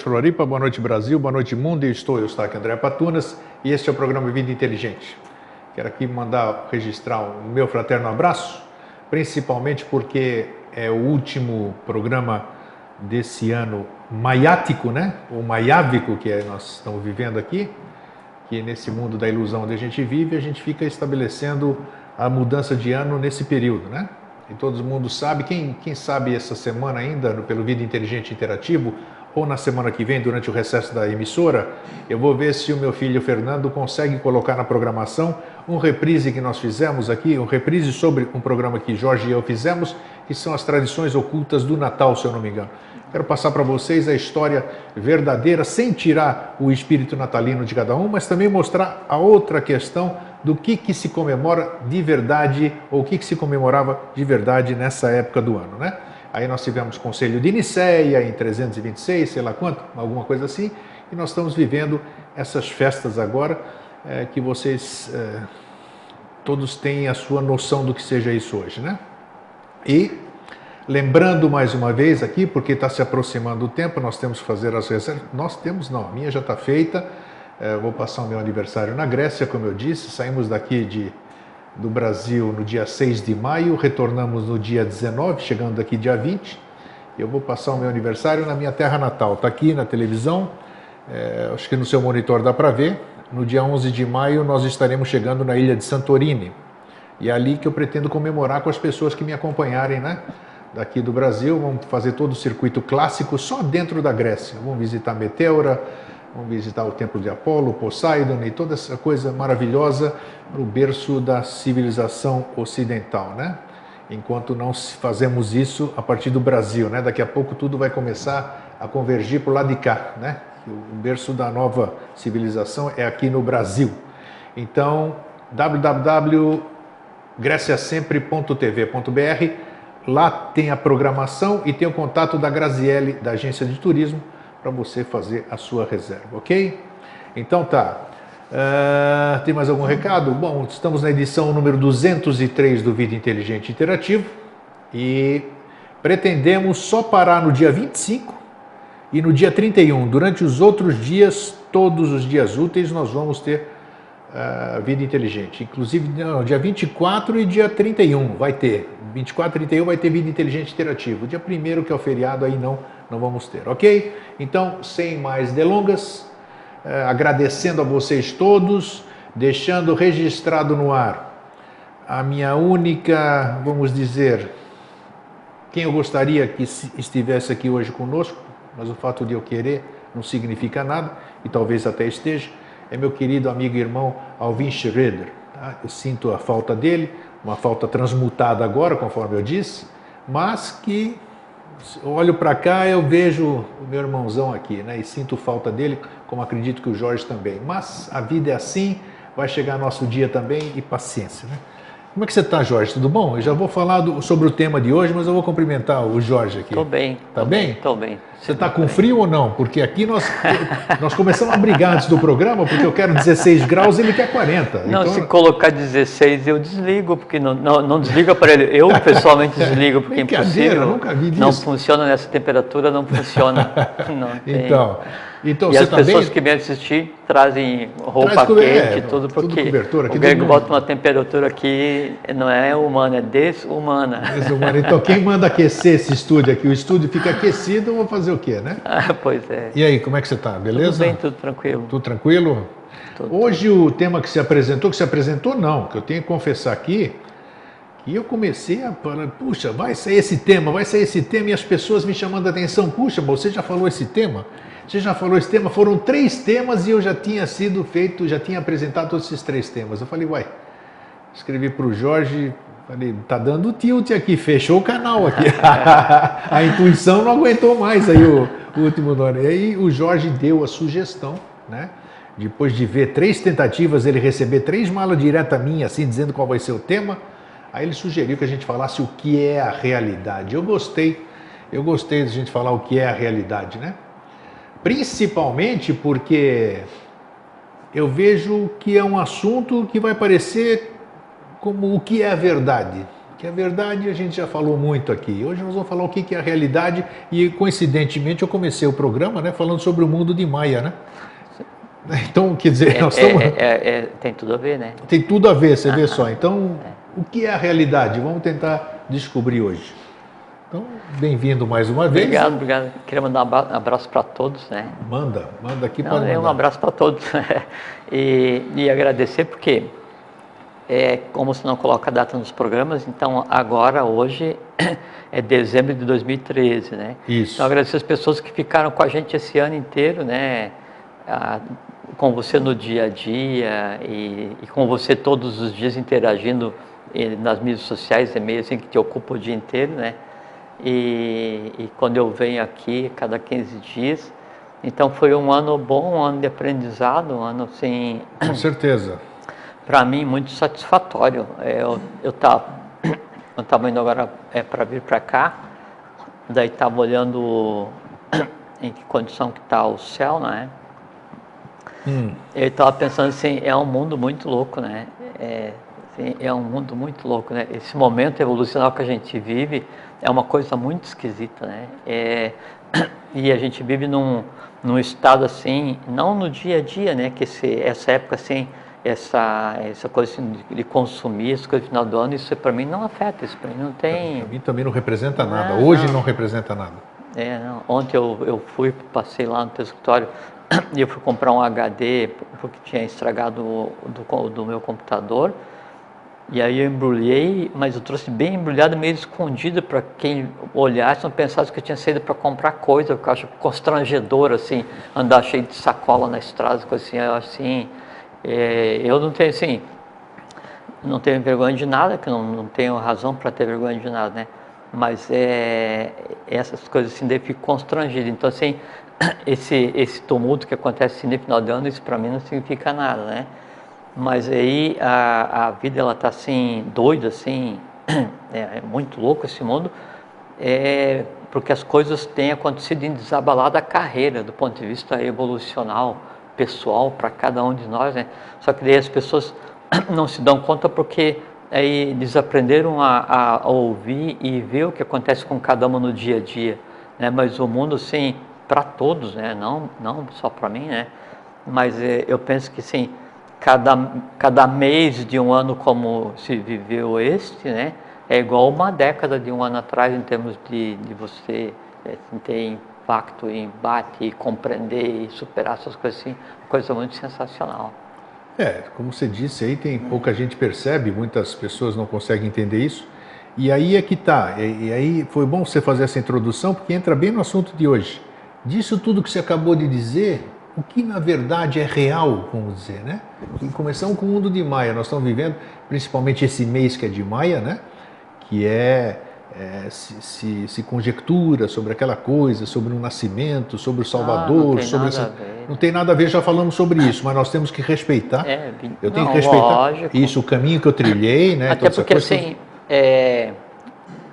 Floripa, boa noite Brasil, boa noite mundo. Eu estou aqui, André Patunas, e este é o programa Vida Inteligente. Quero aqui registrar o meu fraterno abraço, principalmente porque é o último programa desse ano maiático, né? Ou maiávico que nós estamos vivendo aqui, que nesse mundo da ilusão onde a gente vive, a gente fica estabelecendo a mudança de ano nesse período, né? E todo mundo sabe, quem sabe essa semana ainda, pelo Vida Inteligente Interativo, ou na semana que vem, durante o recesso da emissora, eu vou ver se o meu filho Fernando consegue colocar na programação um reprise que nós fizemos aqui, um reprise sobre um programa que Jorge e eu fizemos, que são as tradições ocultas do Natal, se eu não me engano. Quero passar para vocês a história verdadeira, sem tirar o espírito natalino de cada um, mas também mostrar a outra questão do que se comemora de verdade, ou o que se comemorava de verdade nessa época do ano, né? Aí nós tivemos Conselho de Nicéia em 326, sei lá quanto, alguma coisa assim, e nós estamos vivendo essas festas agora, que vocês todos têm a sua noção do que seja isso hoje, né? E lembrando mais uma vez aqui, porque está se aproximando o tempo, nós temos que fazer as reservas. Nós temos, não, a minha já está feita. Vou passar o meu aniversário na Grécia, como eu disse. Saímos daqui do Brasil no dia 6 de maio, retornamos no dia 19, chegando aqui dia 20. Eu vou passar o meu aniversário na minha terra natal. Está aqui na televisão, acho que no seu monitor dá para ver. No dia 11 de maio nós estaremos chegando na ilha de Santorini. E é ali que eu pretendo comemorar com as pessoas que me acompanharem, né? Daqui do Brasil, vamos fazer todo o circuito clássico só dentro da Grécia. Vamos visitar Meteora, vamos visitar o Templo de Apolo, Poseidon e toda essa coisa maravilhosa no berço da civilização ocidental, né? Enquanto não fazemos isso a partir do Brasil, né? Daqui a pouco tudo vai começar a convergir para o lado de cá, né? O berço da nova civilização é aqui no Brasil. Então, www.greciasempre.tv.br, lá tem a programação e tem o contato da Graziele, da agência de turismo, para você fazer a sua reserva, ok? Então tá. Tem mais algum recado? Bom, estamos na edição número 203 do Vida Inteligente Interativo e pretendemos só parar no dia 25 e no dia 31. Durante os outros dias, todos os dias úteis, nós vamos ter Vida Inteligente. Inclusive, dia 24 e dia 31 vai ter. 24 e 31 vai ter Vida Inteligente Interativo. Dia 1º, que é o feriado, aí não vamos ter, ok? Então, sem mais delongas, agradecendo a vocês todos, deixando registrado no ar a minha única, vamos dizer, quem eu gostaria que estivesse aqui hoje conosco, mas o fato de eu querer não significa nada, e talvez até esteja, é meu querido amigo e irmão Alvin Schroeder. Tá? Eu sinto a falta dele, uma falta transmutada agora, conforme eu disse, mas que olho para cá, eu vejo o meu irmãozão aqui, né? E sinto falta dele, como acredito que o Jorge também. Mas a vida é assim, vai chegar nosso dia também e paciência, né? Como é que você está, Jorge? Tudo bom? Eu já vou falar sobre o tema de hoje, mas eu vou cumprimentar o Jorge aqui. Estou bem. Tá bem? Estou bem. Você está com frio ou não? Porque aqui nós começamos a brigar antes do programa, porque eu quero 16 graus e ele quer 40. Não, então... se colocar 16 eu desligo, porque não desliga para ele. Eu pessoalmente desligo, porque é impossível. Nunca vi disso. Não funciona nessa temperatura, não funciona. Não tem. Então e você as tá pessoas bem? que vêm assistir trazem roupa quente, tudo, porque cobertura, aqui o Grego bota uma temperatura que não é humana, é desumana. Então quem manda aquecer esse estúdio aqui? O estúdio fica aquecido, eu vou fazer o quê, né? Pois é. E aí, como é que você está? Beleza? Tudo bem, tudo tranquilo. Tudo tranquilo? Hoje o tema que se apresentou não, que eu tenho que confessar aqui, que eu comecei a falar, puxa, vai sair esse tema, e as pessoas me chamando a atenção, puxa, você já falou esse tema? Foram 3 temas e eu já tinha apresentado todos esses 3 temas. Eu falei, uai, escrevi para o Jorge, falei, tá dando tilt aqui, fechou o canal aqui. A intuição não aguentou mais aí o último nome. E aí o Jorge deu a sugestão, né? Depois de ver 3 tentativas, ele receber 3 malas direta minha, assim, dizendo qual vai ser o tema, aí ele sugeriu que a gente falasse o que é a realidade. Eu gostei de a gente falar o que é a realidade, né? Principalmente porque eu vejo que é um assunto que vai parecer como o que é a verdade. Que a verdade a gente já falou muito aqui. Hoje nós vamos falar o que é a realidade e, coincidentemente, eu comecei o programa, né, falando sobre o mundo de Maia, né? Então, quer dizer, nós estamos... tem tudo a ver, né? Tem tudo a ver, você vê só. Então, o que é a realidade? Vamos tentar descobrir hoje. Então, bem-vindo mais uma vez. Obrigado. Queria mandar um abraço para todos, né? Manda aqui para mandar. Um abraço para todos. e agradecer porque, como você não coloca a data nos programas, então agora, hoje, é dezembro de 2013, né? Isso. Então, agradecer as pessoas que ficaram com a gente esse ano inteiro, né? Com você no dia a dia e com você todos os dias interagindo nas mídias sociais, meio assim que te ocupa o dia inteiro, né? E quando eu venho aqui, cada 15 dias, então foi um ano bom, um ano de aprendizado, um ano assim... Com certeza. Para mim, muito satisfatório. Eu estava indo agora para vir para cá, daí estava olhando em que condição que está o céu, né? Eu estava pensando assim, é um mundo muito louco, né? É um mundo muito louco, né? Esse momento evolucional que a gente vive é uma coisa muito esquisita, né? E a gente vive num estado assim, não no dia a dia, né? Que essa época assim, essa coisa assim, de consumir, essa coisa no final do ano, isso para mim não afeta, isso para mim não tem... Para mim também não representa nada, hoje não representa nada. Não. Ontem eu passei lá no teu escritório e eu fui comprar um HD porque tinha estragado do meu computador. E aí eu embrulhei, mas eu trouxe bem embrulhado, meio escondido, para quem olhasse não pensasse que eu tinha saído para comprar coisa, porque eu acho constrangedor, assim, andar cheio de sacola na estrada, coisa assim, eu não tenho, assim, não tenho vergonha de nada, que não tenho razão para ter vergonha de nada, né? Mas essas coisas assim, daí eu fico constrangido. Então, assim, esse tumulto que acontece no final do ano, isso para mim não significa nada, né? Mas aí a vida, ela está assim, doida, assim, é muito louco esse mundo, porque as coisas têm acontecido em desabalar da carreira, do ponto de vista evolucional, pessoal, para cada um de nós, né? Só que daí as pessoas não se dão conta porque aí eles aprenderam a ouvir e ver o que acontece com cada um no dia a dia, né? Mas o mundo, assim, para todos, né? Não só para mim, né? Mas eu penso que, assim, cada mês de um ano como se viveu né, é igual uma década de um ano atrás em termos de você ter impacto, embate, compreender e superar essas coisas assim, coisa muito sensacional. Como você disse aí, pouca gente percebe, muitas pessoas não conseguem entender isso, e aí é que tá, e aí foi bom você fazer essa introdução, porque entra bem no assunto de hoje. Disso tudo que você acabou de dizer, o que na verdade é real, vamos dizer, né? E começamos com o mundo de Maia, nós estamos vivendo principalmente esse mês que é de Maia, né? Que se conjectura sobre aquela coisa, sobre o nascimento, sobre o Salvador, não tem nada a ver, já falamos sobre isso, mas nós temos que respeitar. Eu tenho que respeitar lógico. Isso, o caminho que eu trilhei, né? Até porque assim,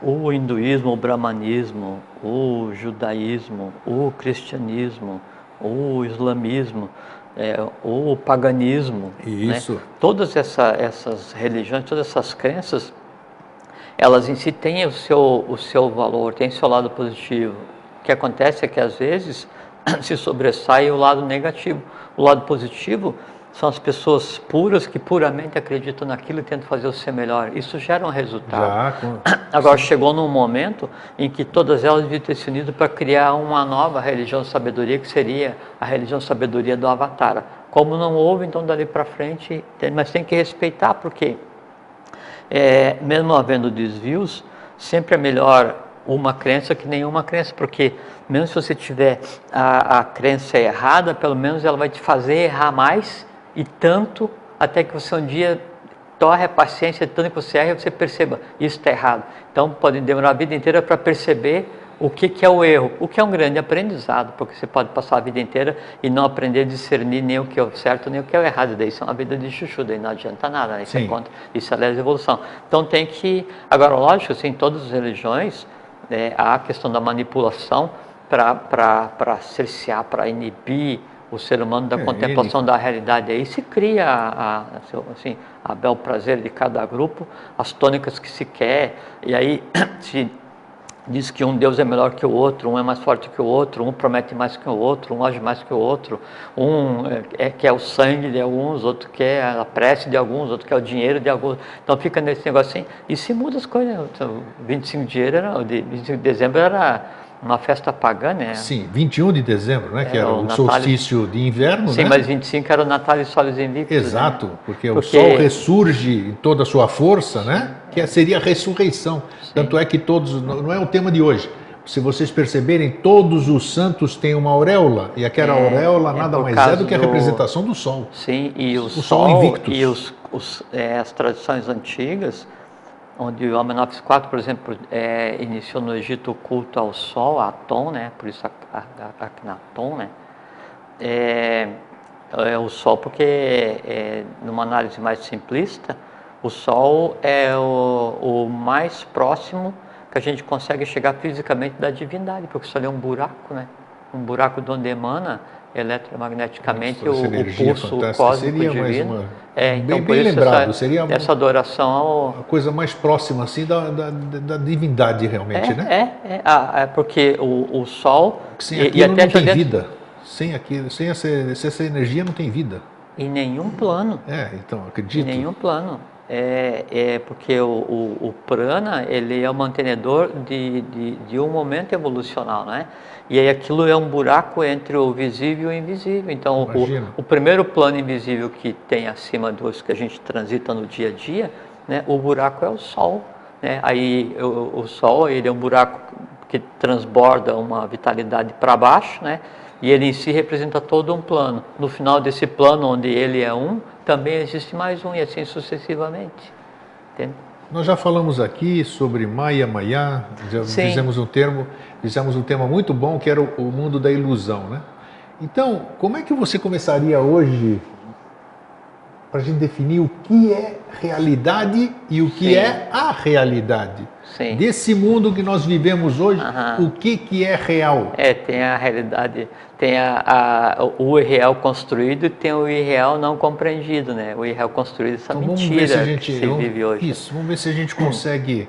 o hinduísmo, o brahmanismo, o judaísmo, o cristianismo, o islamismo, o paganismo, isso. Né? Todas essas religiões, todas essas crenças, elas em si têm o seu valor, têm o seu lado positivo. O que acontece é que às vezes se sobressai o lado negativo. O lado positivo são as pessoas puras que puramente acreditam naquilo e tentam fazer o seu melhor. Isso gera um resultado. Agora chegou num momento em que todas elas deviam ter se unido para criar uma nova religião de sabedoria, que seria a religião de sabedoria do Avatara. Como não houve, então dali para frente, mas tem que respeitar, porque mesmo havendo desvios, sempre é melhor uma crença que nenhuma crença, porque mesmo se você tiver a crença errada, pelo menos ela vai te fazer errar mais e tanto, até que você um dia torre a paciência, tanto que você erra e você perceba, isso está errado. Então pode demorar a vida inteira para perceber o que é o erro, o que é um grande aprendizado, porque você pode passar a vida inteira e não aprender a discernir nem o que é o certo, nem o que é o errado, daí isso é uma vida de chuchu, daí não adianta nada, né? Isso é contra, isso é a evolução. Então tem que, agora lógico, assim, em todas as religiões, há a questão da manipulação para cercear, para inibir o ser humano da contemplação da realidade. Aí se cria assim, a bel prazer de cada grupo, as tônicas que se quer, e aí se diz que um Deus é melhor que o outro, um é mais forte que o outro, um promete mais que o outro, um age mais que o outro, um quer o sangue de alguns, outro quer a prece de alguns, outro quer o dinheiro de alguns. Então fica nesse negócio assim, e se muda as coisas. Então, 25 de dezembro era uma festa pagã, né? Sim, 21 de dezembro, né? Que era o solstício de inverno, sim, né? mas 25 era o Natal e Solis Invictus. Exato, né? porque o Sol ressurge em toda a sua força, né? Que seria a ressurreição. Sim. Tanto é que todos, não é o tema de hoje, se vocês perceberem, todos os santos têm uma auréola, e aquela auréola nada mais é do que a representação do Sol. Sim, e o Sol Invictus. E as tradições antigas, onde o Amenófis IV, por exemplo, iniciou no Egito o culto ao Sol, a Aton, né? Por isso Akhenaton, né? O Sol, porque numa análise mais simplista, o Sol é o mais próximo que a gente consegue chegar fisicamente da divindade, porque o Sol é um buraco, né? Um buraco de onde emana eletromagneticamente o pulso cósmico divino. Então, bem lembrado, seria essa adoração a coisa mais próxima assim da divindade realmente, né? Porque o Sol sem aquilo não tem vida. Sem essa energia não tem vida. Em nenhum plano. Então acredito. Em nenhum plano. Porque o prana, ele é o mantenedor de um momento evolucional, né? E aí aquilo é um buraco entre o visível e o invisível. Então, o primeiro plano invisível que tem acima dos que a gente transita no dia a dia, né? O buraco é o Sol, né? Aí o Sol, ele é um buraco que transborda uma vitalidade para baixo, né? E ele em si representa todo um plano. No final desse plano, onde ele é um, também existe mais um, e assim sucessivamente. Entende? Nós já falamos aqui sobre Maya, fizemos um tema muito bom, que era o mundo da ilusão, né? Então, como é que você começaria hoje para a gente definir o que é realidade e o que é a realidade? Sim. Desse mundo que nós vivemos hoje, o que é real? Tem a realidade, tem o irreal construído e tem o irreal não compreendido, né? O irreal construído, essa então, mentira que se vive hoje. Isso, vamos ver se a gente consegue...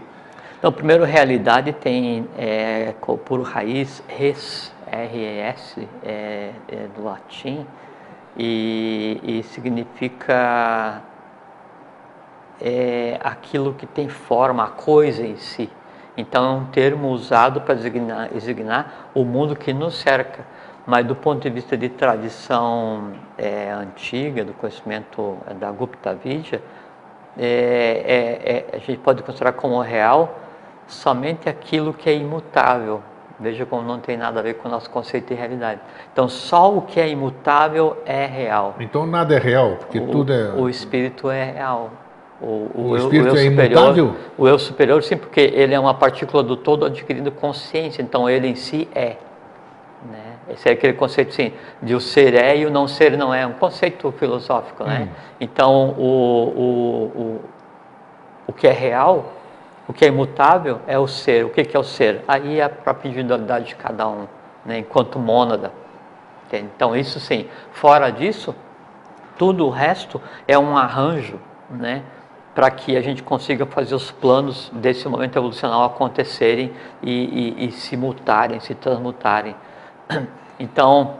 Então, primeiro, realidade tem por raiz, R-E-S, do latim, e significa... aquilo que tem forma, a coisa em si. Então é um termo usado para designar o mundo que nos cerca. Mas do ponto de vista de tradição antiga, do conhecimento da Gupta Vidya, a gente pode considerar como real somente aquilo que é imutável. Veja como não tem nada a ver com o nosso conceito de realidade. Então só o que é imutável é real. Então nada é real, porque tudo é... O espírito é real. O espírito é imutável? O eu superior, sim, porque ele é uma partícula do todo adquirindo consciência, então ele em si é. Né? Esse é aquele conceito, sim, de o ser é e o não ser não é, um conceito filosófico, né? Então, o que é real, o que é imutável é o ser. O que é o ser? Aí é a própria individualidade de cada um, né? Enquanto mônada. Entende? Então, isso sim. Fora disso, tudo o resto é um arranjo, né? Para que a gente consiga fazer os planos desse momento evolucional acontecerem e se mutarem, se transmutarem. Então,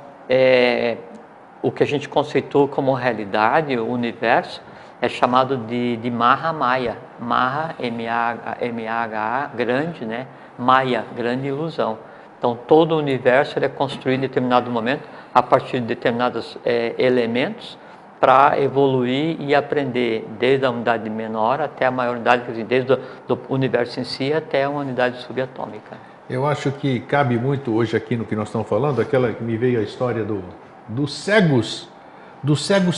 o que a gente conceitou como realidade, o universo, é chamado de Mahamaya. Maha, M-A-H-A, grande, né? Maya, grande ilusão. Então, todo o universo ele é construído em determinado momento a partir de determinados elementos para evoluir e aprender desde a unidade menor até a maior unidade, desde o universo em si até uma unidade subatômica. Eu acho que cabe muito hoje aqui no que nós estamos falando, aquela que me veio a história dos cegos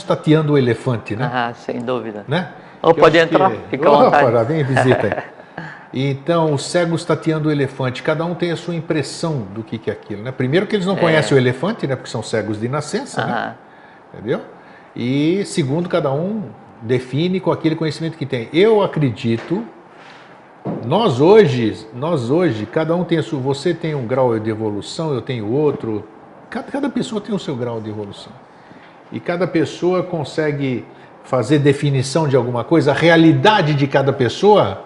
tateando o elefante, né? Sem dúvida. Né? Pode entrar, fica à vontade. Vem visita aí. Então, os cegos tateando o elefante, cada um tem a sua impressão do que é aquilo, né? Primeiro que eles não conhecem o elefante, né? Porque são cegos de nascença, né? Entendeu? E segundo, cada um define com aquele conhecimento que tem. Eu acredito, nós hoje, cada um tem a sua, você tem um grau de evolução, eu tenho outro, cada pessoa tem o seu grau de evolução. E cada pessoa consegue fazer definição de alguma coisa. A realidade de cada pessoa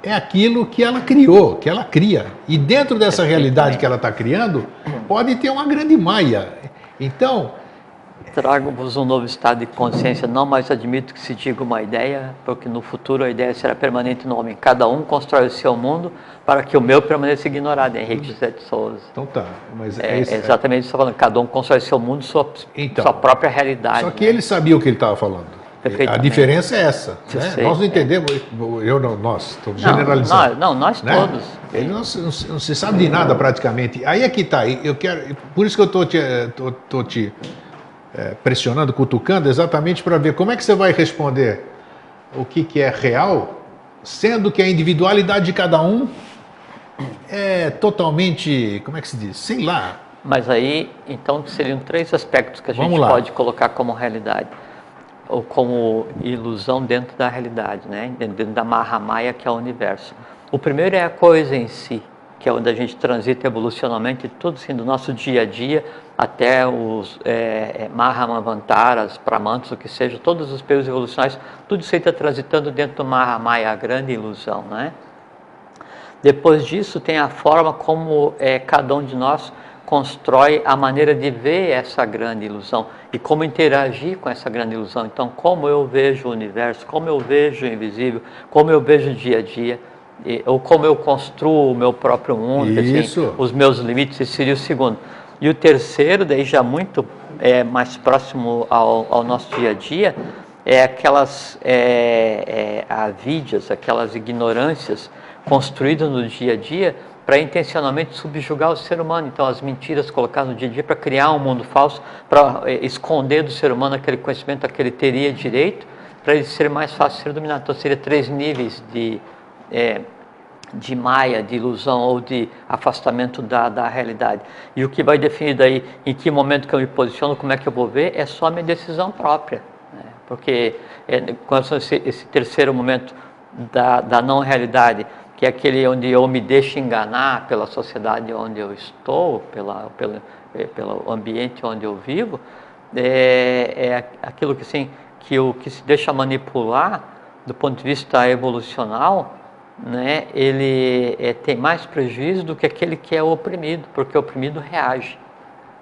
é aquilo que ela criou, que ela cria. E dentro dessa realidade que ela está criando, pode ter uma grande maia. Então... Trago-vos um novo estado de consciência. Não mais admito que se diga uma ideia, porque no futuro a ideia será permanente no homem. Cada um constrói o seu mundo para que o meu permaneça ignorado. Henrique José de Souza. Então tá. Mas exatamente isso que eu estou falando. Cada um constrói o seu mundo, sua própria realidade. Só que ele sabia o que ele estava falando. A diferença é essa. Né? Nós não entendemos. Nós, estou generalizando. Nós todos. Ele não se sabe de nada praticamente. Aí é que está. Por isso que eu estou te pressionando, cutucando, exatamente para ver como é que você vai responder o que é real, sendo que a individualidade de cada um é totalmente, como é que se diz? Sei lá. Mas aí, então, seriam 3 aspectos que a gente pode colocar como realidade, ou como ilusão dentro da realidade, né? Dentro da Mahamaya, que é o universo. O primeiro é a coisa em si, que é onde a gente transita evolucionalmente, tudo assim, do nosso dia a dia, até os Mahamavantaras, Pramantas, o que seja, todos os períodos evolucionais, tudo isso aí está transitando dentro do Mahamaya, a grande ilusão, né? Depois disso, tem a forma como cada um de nós constrói a maneira de ver essa grande ilusão e como interagir com essa grande ilusão. Então, como eu vejo o universo, como eu vejo o invisível, como eu vejo o dia a dia, ou como eu construo o meu próprio mundo, assim, os meus limites, esse seria o segundo. E o terceiro, daí já muito mais próximo ao nosso dia a dia, é aquelas avidyas, aquelas ignorâncias construídas no dia a dia para intencionalmente subjugar o ser humano. Então, as mentiras colocadas no dia a dia para criar um mundo falso, para esconder do ser humano aquele conhecimento a que ele teria direito, para ele ser mais fácil de ser dominado. Então, seria 3 níveis de maia, de ilusão ou de afastamento da realidade. E o que vai definir daí em que momento que eu me posiciono, como é que eu vou ver, é só a minha decisão própria. Né? Porque com esse terceiro momento da não realidade, que é aquele onde eu me deixo enganar pela sociedade onde eu estou, pelo ambiente onde eu vivo, aquilo que, assim, que se deixa manipular do ponto de vista evolucional, né, ele tem mais prejuízo do que aquele que é oprimido, porque o oprimido reage.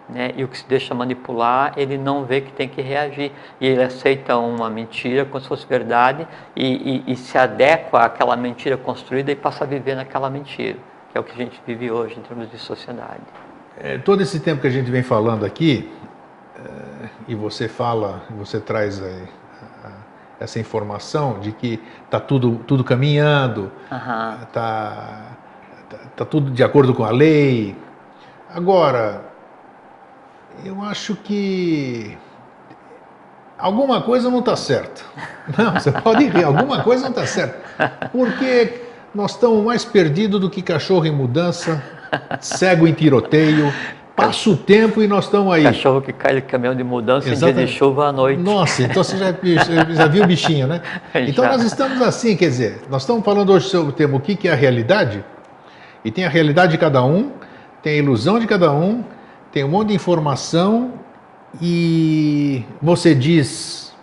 Né, e o que se deixa manipular, ele não vê que tem que reagir. E ele aceita uma mentira como se fosse verdade e se adequa àquela mentira construída e passa a viver naquela mentira, que é o que a gente vive hoje em termos de sociedade. Todo esse tempo que a gente vem falando aqui, e você traz essa informação de que está tudo caminhando, está tudo de acordo com a lei. Agora, eu acho que alguma coisa não está certa. Não, você pode rir, alguma coisa não está certa. Porque nós estamos mais perdidos do que cachorro em mudança, cego em tiroteio. Passa o tempo e nós estamos aí. Cachorro que cai de caminhão de mudança em dia de chuva à noite. Nossa, então você já viu o bichinho, né? Então nós estamos assim, quer dizer, nós estamos falando hoje sobre o tema o que é a realidade, e tem a realidade de cada um, tem a ilusão de cada um, tem um monte de informação, e você diz,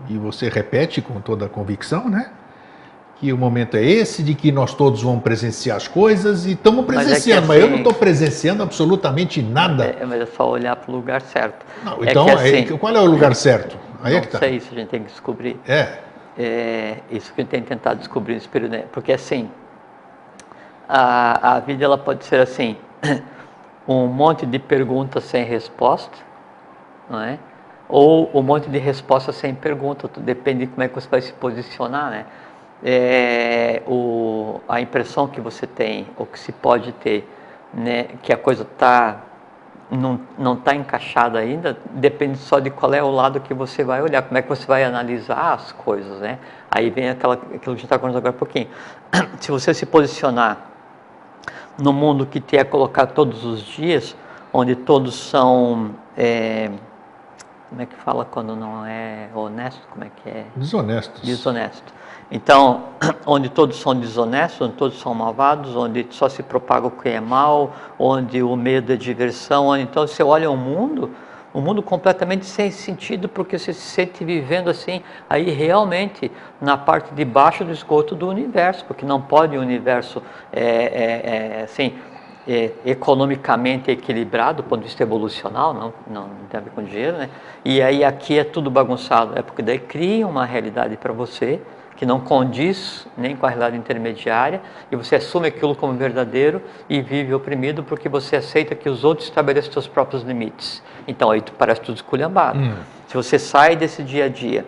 e você repete com toda a convicção, né? Que o momento é esse, de que nós todos vamos presenciar as coisas, e estamos presenciando, mas eu não estou presenciando absolutamente nada. Mas é só olhar para o lugar certo. Não, então, qual é o lugar certo? Aí não sei, isso a gente tem que descobrir. Isso que a gente tem tentado descobrir nesse período, né? Porque assim, a vida ela pode ser assim, um monte de perguntas sem resposta, não é? Ou um monte de respostas sem pergunta, depende de como é que você vai se posicionar, né? A impressão que você tem, ou que se pode ter, né, que a coisa não está encaixada ainda, depende só de qual é o lado que você vai olhar, como é que você vai analisar as coisas, né? Aí vem aquilo que a gente está conversando agora um pouquinho. Se você se posicionar no mundo que te é colocado todos os dias, onde todos são como é que fala quando não é honesto? Como é que é? Desonestos. Desonesto. Então, onde todos são desonestos, onde todos são malvados, onde só se propaga o que é mal, onde o medo é diversão, onde então você olha um mundo completamente sem sentido, porque você se sente vivendo assim, aí realmente na parte de baixo do esgoto do universo, porque não pode o universo assim, economicamente equilibrado do ponto de vista evolucional, não tem a ver com dinheiro, né? E aí aqui é tudo bagunçado, porque daí cria uma realidade para você que não condiz nem com a realidade intermediária, e você assume aquilo como verdadeiro e vive oprimido porque você aceita que os outros estabeleçam seus próprios limites. Então aí parece tudo esculhambado. Se você sai desse dia a dia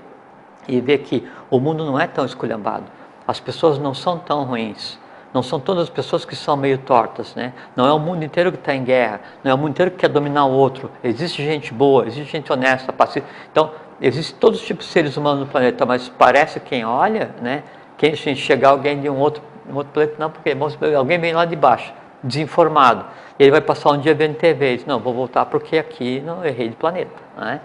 e vê que o mundo não é tão esculhambado, as pessoas não são tão ruins, não são todas as pessoas que são meio tortas, né? Não é o mundo inteiro que está em guerra, não é o mundo inteiro que quer dominar o outro. Existe gente boa, existe gente honesta, pacífica. Então, existem todos os tipos de seres humanos no planeta, mas parece quem olha, né? Quem chegar alguém de um outro planeta, não, porque alguém vem lá de baixo, desinformado. E ele vai passar um dia vendo TV e diz, não, vou voltar porque aqui não errei de planeta, né?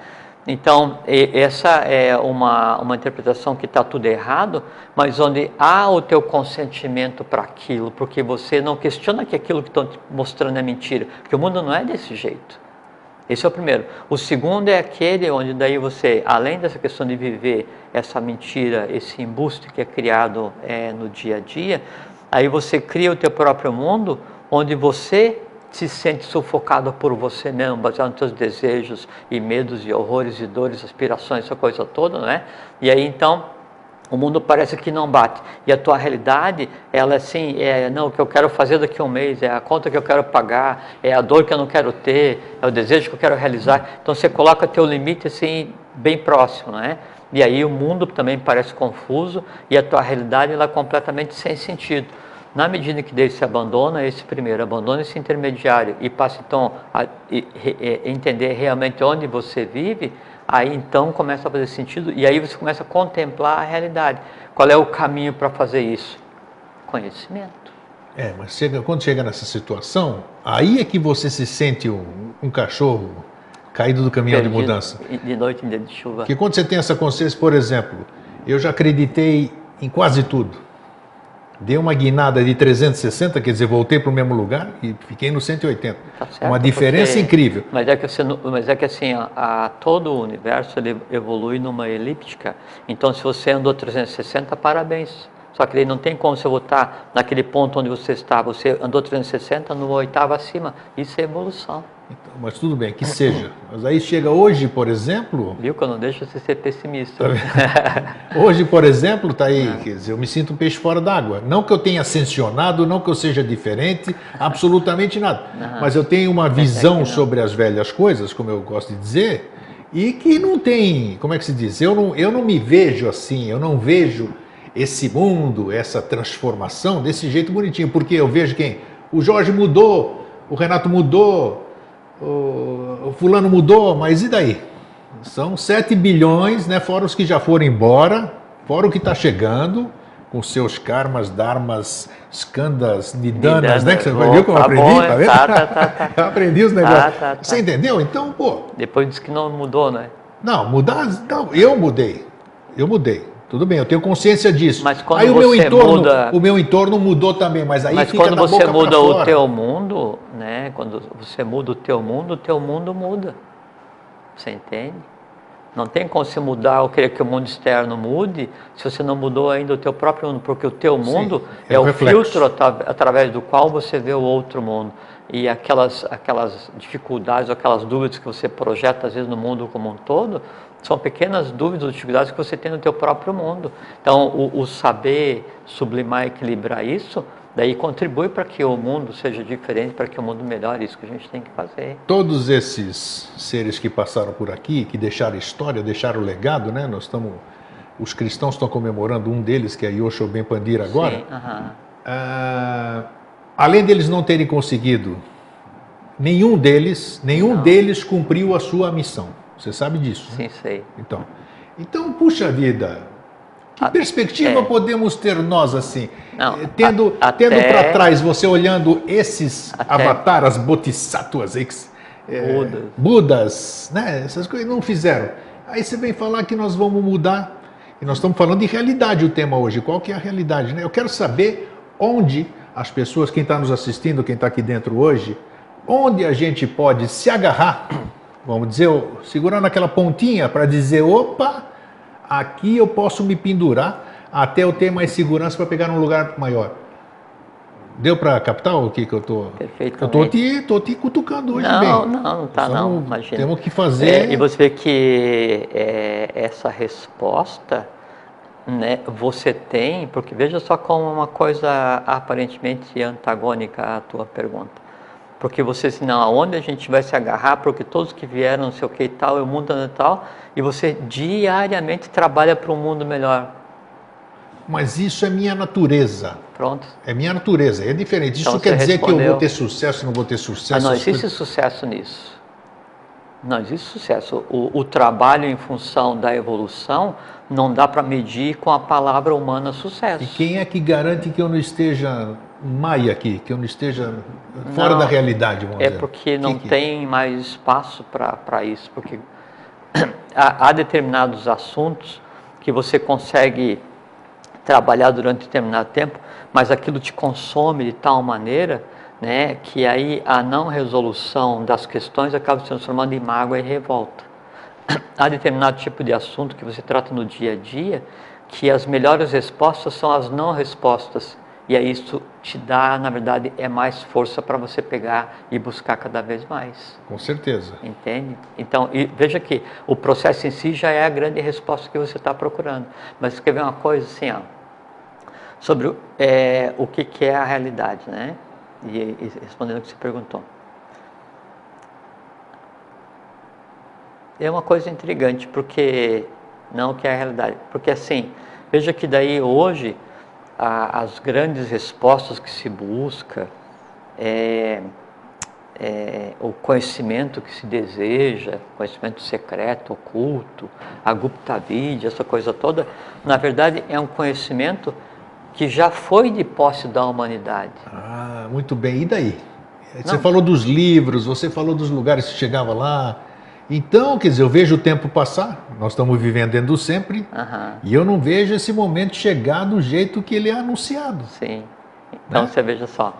Então, essa é uma interpretação que está tudo errado, mas onde há o teu consentimento para aquilo, porque você não questiona que aquilo que estão te mostrando é mentira, porque o mundo não é desse jeito. Esse é o primeiro. O segundo é aquele onde daí você, além dessa questão de viver essa mentira, esse embuste que é criado no dia a dia, aí você cria o teu próprio mundo, onde você se sente sufocado por você mesmo, baseado nos seus desejos e medos e horrores e dores, aspirações, essa coisa toda, né? E aí então o mundo parece que não bate. E a tua realidade, ela assim, não, o que eu quero fazer daqui a um mês, é a conta que eu quero pagar, é a dor que eu não quero ter, é o desejo que eu quero realizar. Então você coloca teu limite assim, bem próximo, né? E aí o mundo também parece confuso e a tua realidade ela é completamente sem sentido. Na medida que daí se abandona esse primeiro, abandona esse intermediário e passa então a entender realmente onde você vive, aí então começa a fazer sentido e aí você começa a contemplar a realidade. Qual é o caminho para fazer isso? Conhecimento. Mas quando chega nessa situação, aí é que você se sente um cachorro caído do caminhão de mudança. De noite em dia de chuva. Porque quando você tem essa consciência, por exemplo, eu já acreditei em quase tudo. Dei uma guinada de 360, quer dizer, voltei para o mesmo lugar e fiquei no 180. Tá certo, uma diferença incrível. Mas é que assim, todo o universo ele evolui numa elíptica. Então, se você andou 360, parabéns. Só que ele não tem como você voltar naquele ponto onde você está. Você andou 360 no oitavo acima. Isso é evolução. Então, mas tudo bem, que seja. Mas aí chega hoje, por exemplo... Viu que eu não deixo você ser pessimista. Hoje, por exemplo, está aí, quer dizer, eu me sinto um peixe fora d'água. Não que eu tenha ascensionado, não que eu seja diferente, absolutamente nada. Mas eu tenho uma visão sobre as velhas coisas, como eu gosto de dizer, e que não tem, como é que se diz? Eu não me vejo assim, eu não vejo esse mundo, essa transformação desse jeito bonitinho. Porque eu vejo quem? O Jorge mudou, o Renato mudou, o fulano mudou, mas e daí? São 7 bilhões, né, fora os que já foram embora, fora o que está chegando, com seus karmas, dharmas, skandhas, nidanas, né? Que você viu como eu aprendi? Bom, tá vendo? Tá. Eu aprendi os negócios. Você entendeu? Então, pô... Depois disse que não mudou, né? Não, mudar... Não, eu mudei. Tudo bem, eu tenho consciência disso. Mas quando aí você muda... o meu entorno mudou também, mas aí mas fica quando da você boca muda pra fora. o teu mundo, né? Quando você muda o teu mundo muda. Você entende? Não tem como você mudar ou querer que o mundo externo mude se você não mudou ainda o teu próprio mundo, porque o teu mundo é o filtro através do qual você vê o outro mundo. E aquelas dificuldades, aquelas dúvidas que você projeta às vezes no mundo como um todo, são pequenas dúvidas ou dificuldades que você tem no teu próprio mundo. Então, o saber sublimar e equilibrar isso, daí contribui para que o mundo seja diferente, para que o mundo melhore, isso que a gente tem que fazer. Todos esses seres que passaram por aqui, que deixaram história, deixaram legado, né? Os cristãos estão comemorando um deles, que é Yosho Ben Pandira agora. Sim, além deles não terem conseguido, nenhum deles cumpriu a sua missão. Você sabe disso? Sim, né? sei. Então, puxa vida, que perspectiva podemos ter nós assim? Não, tendo para trás, você olhando esses avatares, bodhisattvas, Budas, né? Essas coisas não fizeram. Aí você vem falar que nós vamos mudar, e nós estamos falando de realidade o tema hoje. Qual que é a realidade, né? Eu quero saber onde as pessoas, quem está nos assistindo, quem está aqui dentro hoje, onde a gente pode se agarrar, vamos dizer, segurar naquela pontinha para dizer, opa, aqui eu posso me pendurar até eu ter mais segurança para pegar num lugar maior. Deu para captar o que eu tô? Perfeitamente. Eu tô te cutucando hoje não, bem. Não está não, imagina. Temos que fazer... e você vê que essa resposta, né, você tem, porque veja só como uma coisa aparentemente antagônica à tua pergunta. Porque você diz, não, aonde a gente vai se agarrar, porque todos que vieram, não sei o que e tal, o mundo e tal, e você diariamente trabalha para um mundo melhor. Mas isso é minha natureza. Pronto. É minha natureza, é diferente. Então, isso quer dizer respondeu... que eu vou ter sucesso, não vou ter sucesso? Não existe sucesso nisso. Não existe sucesso. O trabalho em função da evolução não dá para medir com a palavra humana sucesso. E quem é que garante que eu não esteja maia aqui, que eu não esteja fora da realidade, vamos dizer? É porque não tem mais espaço para isso, porque há determinados assuntos que você consegue trabalhar durante determinado tempo, mas aquilo te consome de tal maneira, né, que aí a não resolução das questões acaba se transformando em mágoa e revolta. Há determinado tipo de assunto que você trata no dia a dia, que as melhores respostas são as não respostas, e aí isso te dá, na verdade, mais força para você pegar e buscar cada vez mais. Com certeza. Entende? Então, veja que o processo em si já é a grande resposta que você está procurando. Mas quer ver uma coisa assim, ó, sobre o que é a realidade, né? E respondendo o que você perguntou. É uma coisa intrigante, porque não que é a realidade. Porque assim, veja que daí hoje as grandes respostas que se busca, o conhecimento que se deseja, conhecimento secreto, oculto, a Gupta Vidya, essa coisa toda, na verdade é um conhecimento que já foi de posse da humanidade. Ah, muito bem. E daí? Você falou dos livros, você falou dos lugares que chegava lá. Então, quer dizer, eu vejo o tempo passar, nós estamos vivendo dentro do sempre, e eu não vejo esse momento chegar do jeito que ele é anunciado. Sim. Então, né? Você veja só.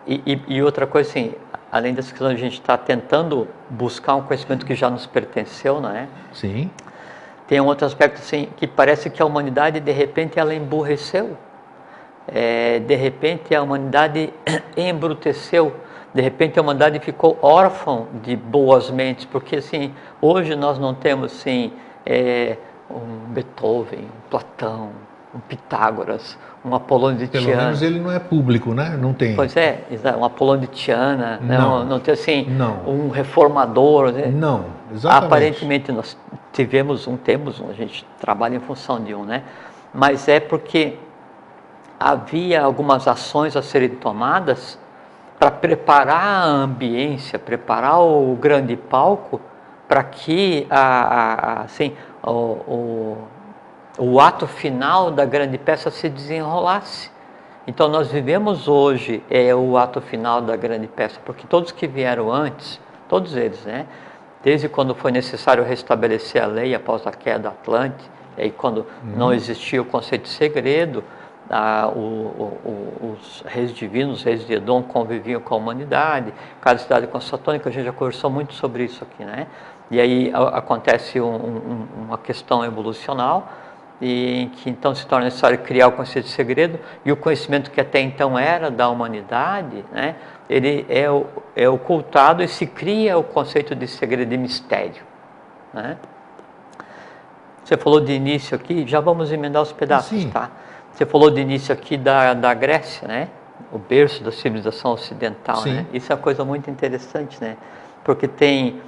E outra coisa assim, além dessa questão, a gente está tentando buscar um conhecimento que já nos pertenceu, não é? Sim. Tem um outro aspecto assim, que parece que a humanidade, de repente, ela emburreceu. De repente, a humanidade embruteceu. De repente, a humanidade ficou órfã de boas mentes. Porque, assim, hoje nós não temos, assim, um Beethoven, um Platão, um Pitágoras, um Apolônio de Tiana. Pelo menos ele não é público, né? Não tem. Pois é, um Apolônio de Tiana, não tem assim, não. Um reformador. Né? Não, exatamente. Aparentemente nós temos um, a gente trabalha em função de um, né? Mas é porque havia algumas ações a serem tomadas para preparar a ambiência, preparar o grande palco para que assim, o ato final da grande peça se desenrolasse. Então nós vivemos hoje o ato final da grande peça, porque todos que vieram antes, todos eles, né? Desde quando foi necessário restabelecer a lei após a queda da Atlântida, e aí quando não existia o conceito de segredo, os reis divinos, os reis de Edom conviviam com a humanidade, cada cidade constatônica, a gente já conversou muito sobre isso aqui, né? E aí acontece uma questão evolucional, em que então se torna necessário criar o conceito de segredo, e o conhecimento que até então era da humanidade, né, ele é ocultado e se cria o conceito de segredo e mistério, né? Você falou de início aqui, já vamos emendar os pedaços, sim, tá? Você falou de início aqui da Grécia, né? O berço da civilização ocidental, sim, né? Isso é uma coisa muito interessante, né? Porque tem...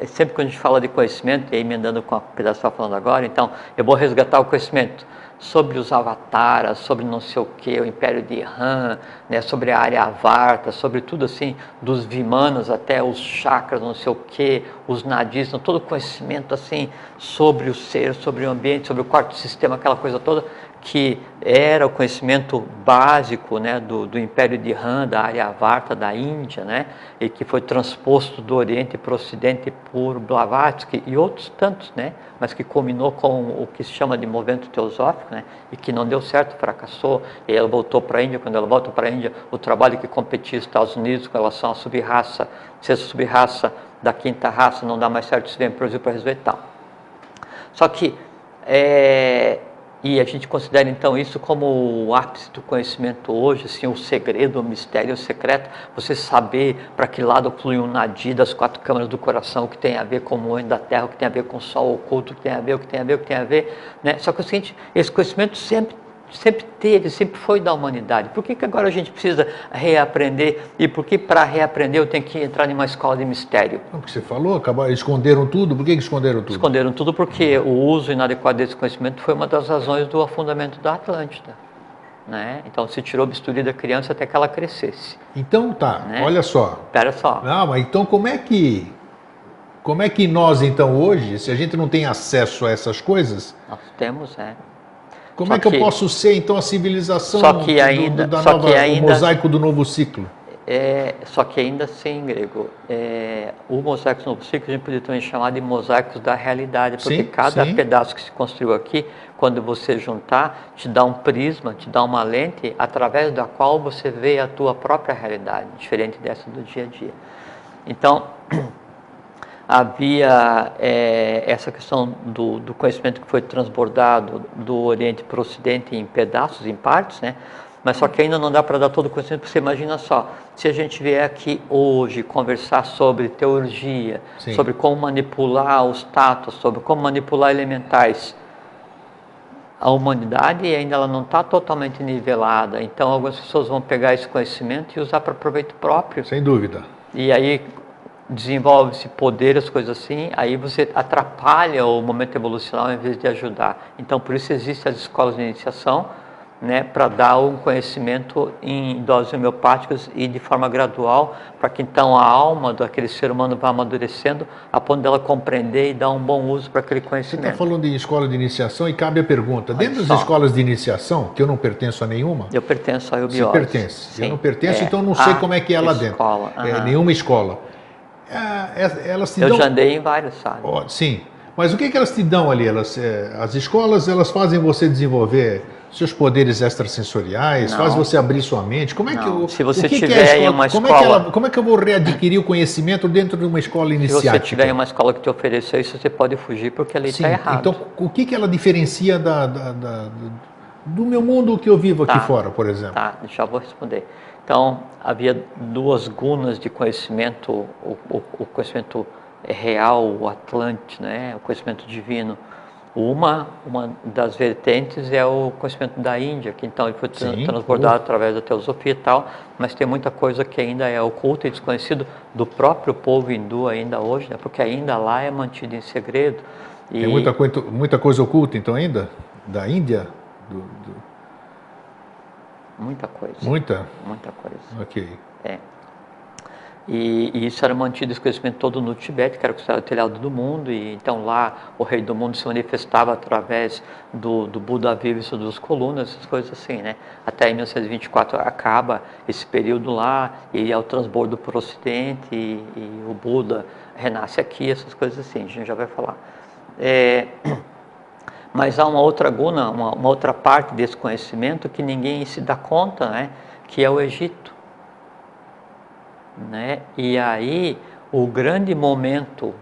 sempre que a gente fala de conhecimento, e aí emendando com o pedaço que você está falando agora, então eu vou resgatar o conhecimento sobre os avataras, sobre não sei o que, o Império de Han, né, sobre a Aryavarta, sobre tudo assim, dos Vimanas até os chakras, não sei o que, os nadis, todo o conhecimento assim sobre o ser, sobre o ambiente, sobre o quarto sistema, aquela coisa toda, que era o conhecimento básico, né, do Império de Han, da Aryavarta, da Índia, né, e que foi transposto do Oriente para o Ocidente por Blavatsky e outros tantos, né, mas que culminou com o que se chama de movimento teosófico, né, e que não deu certo, fracassou, e ela voltou para a Índia. Quando ela volta para a Índia, o trabalho que competia os Estados Unidos com relação à subraça, se essa subraça da quinta raça não dá mais certo, se vem para o Brasil para resolver e tal. Só que e a gente considera então isso como o ápice do conhecimento hoje, assim, o segredo, o mistério, o secreto, você saber para que lado flui um nadi das 4 câmaras do coração, o que tem a ver com o moinho da terra, o que tem a ver com o sol oculto, o que tem a ver, o que tem a ver, o que tem a ver, né? Só que o seguinte, esse conhecimento sempre teve, sempre foi da humanidade. Por que agora a gente precisa reaprender? E por que para reaprender eu tenho que entrar em uma escola de mistério? O que você falou, esconderam tudo. Por que esconderam tudo? Esconderam tudo porque o uso inadequado desse conhecimento foi uma das razões do afundamento da Atlântida, né? Então se tirou o bisturi da criança até que ela crescesse. Então tá, né? Olha só. Espera só. Não, mas então como é que nós então hoje, se a gente não tem acesso a essas coisas... Nós temos, Como é que eu posso ser, então, a civilização o mosaico do novo ciclo? Só que ainda sem grego. O mosaico do novo ciclo a gente poderia também chamar de mosaicos da realidade, porque cada pedaço que se construiu aqui, quando você juntar, te dá um prisma, te dá uma lente, através da qual você vê a tua própria realidade, diferente dessa do dia a dia. Então... havia essa questão do conhecimento que foi transbordado do Oriente para o Ocidente em pedaços, em partes, né? Mas só que ainda não dá para dar todo o conhecimento, porque você imagina só, se a gente vier aqui hoje conversar sobre teurgia, sobre como manipular os tatos, sobre como manipular elementais, a humanidade ainda ela não está totalmente nivelada, então algumas pessoas vão pegar esse conhecimento e usar para proveito próprio. Sem dúvida. E aí... desenvolve-se poder, as coisas assim, aí você atrapalha o momento evolucional em vez de ajudar. Então, por isso existem as escolas de iniciação, né, para dar um conhecimento em doses homeopáticas e de forma gradual, para que então a alma daquele ser humano vá amadurecendo, a ponto dela compreender e dar um bom uso para aquele conhecimento. Você está falando de escola de iniciação e cabe a pergunta, dentro das escolas de iniciação, que eu não pertenço a nenhuma... Eu pertenço à Eubiose. Você pertence. Sim. Eu não pertenço, então não sei como é que é lá dentro. Nenhuma escola. Elas te eu já andei em várias, sabe? Sim, mas o que elas te dão ali? As escolas, elas fazem você desenvolver seus poderes extrasensoriais, fazem você abrir sua mente. Como é que se você tiver em uma escola, como é que eu vou readquirir o conhecimento dentro de uma escola iniciática? Se você tiver em uma escola que te ofereceu isso, você pode fugir porque ali está errado. Então, o que ela diferencia do meu mundo que eu vivo aqui fora, por exemplo? Tá, já vou responder. Então, havia 2 gunas de conhecimento, o conhecimento real, o Atlante, né? O conhecimento divino. Uma das vertentes é o conhecimento da Índia, que então ele foi transbordado através da teosofia e tal, mas tem muita coisa que ainda é oculta e desconhecido do próprio povo hindu ainda hoje, né? Porque ainda lá é mantido em segredo. Tem muita coisa oculta então ainda? Da Índia? Muita coisa. Muita coisa. Ok. E isso era mantido, esse conhecimento todo no Tibete, que era considerado o telhado do mundo, e então lá o rei do mundo se manifestava através do Buda vivo e das colunas, essas coisas assim, né? Até em 1924 acaba esse período lá, e é o transbordo para o Ocidente, e o Buda renasce aqui, essas coisas assim, a gente já vai falar. Mas há uma outra guna, uma outra parte desse conhecimento que ninguém se dá conta, né? Que é o Egito. Né? E aí o grande momento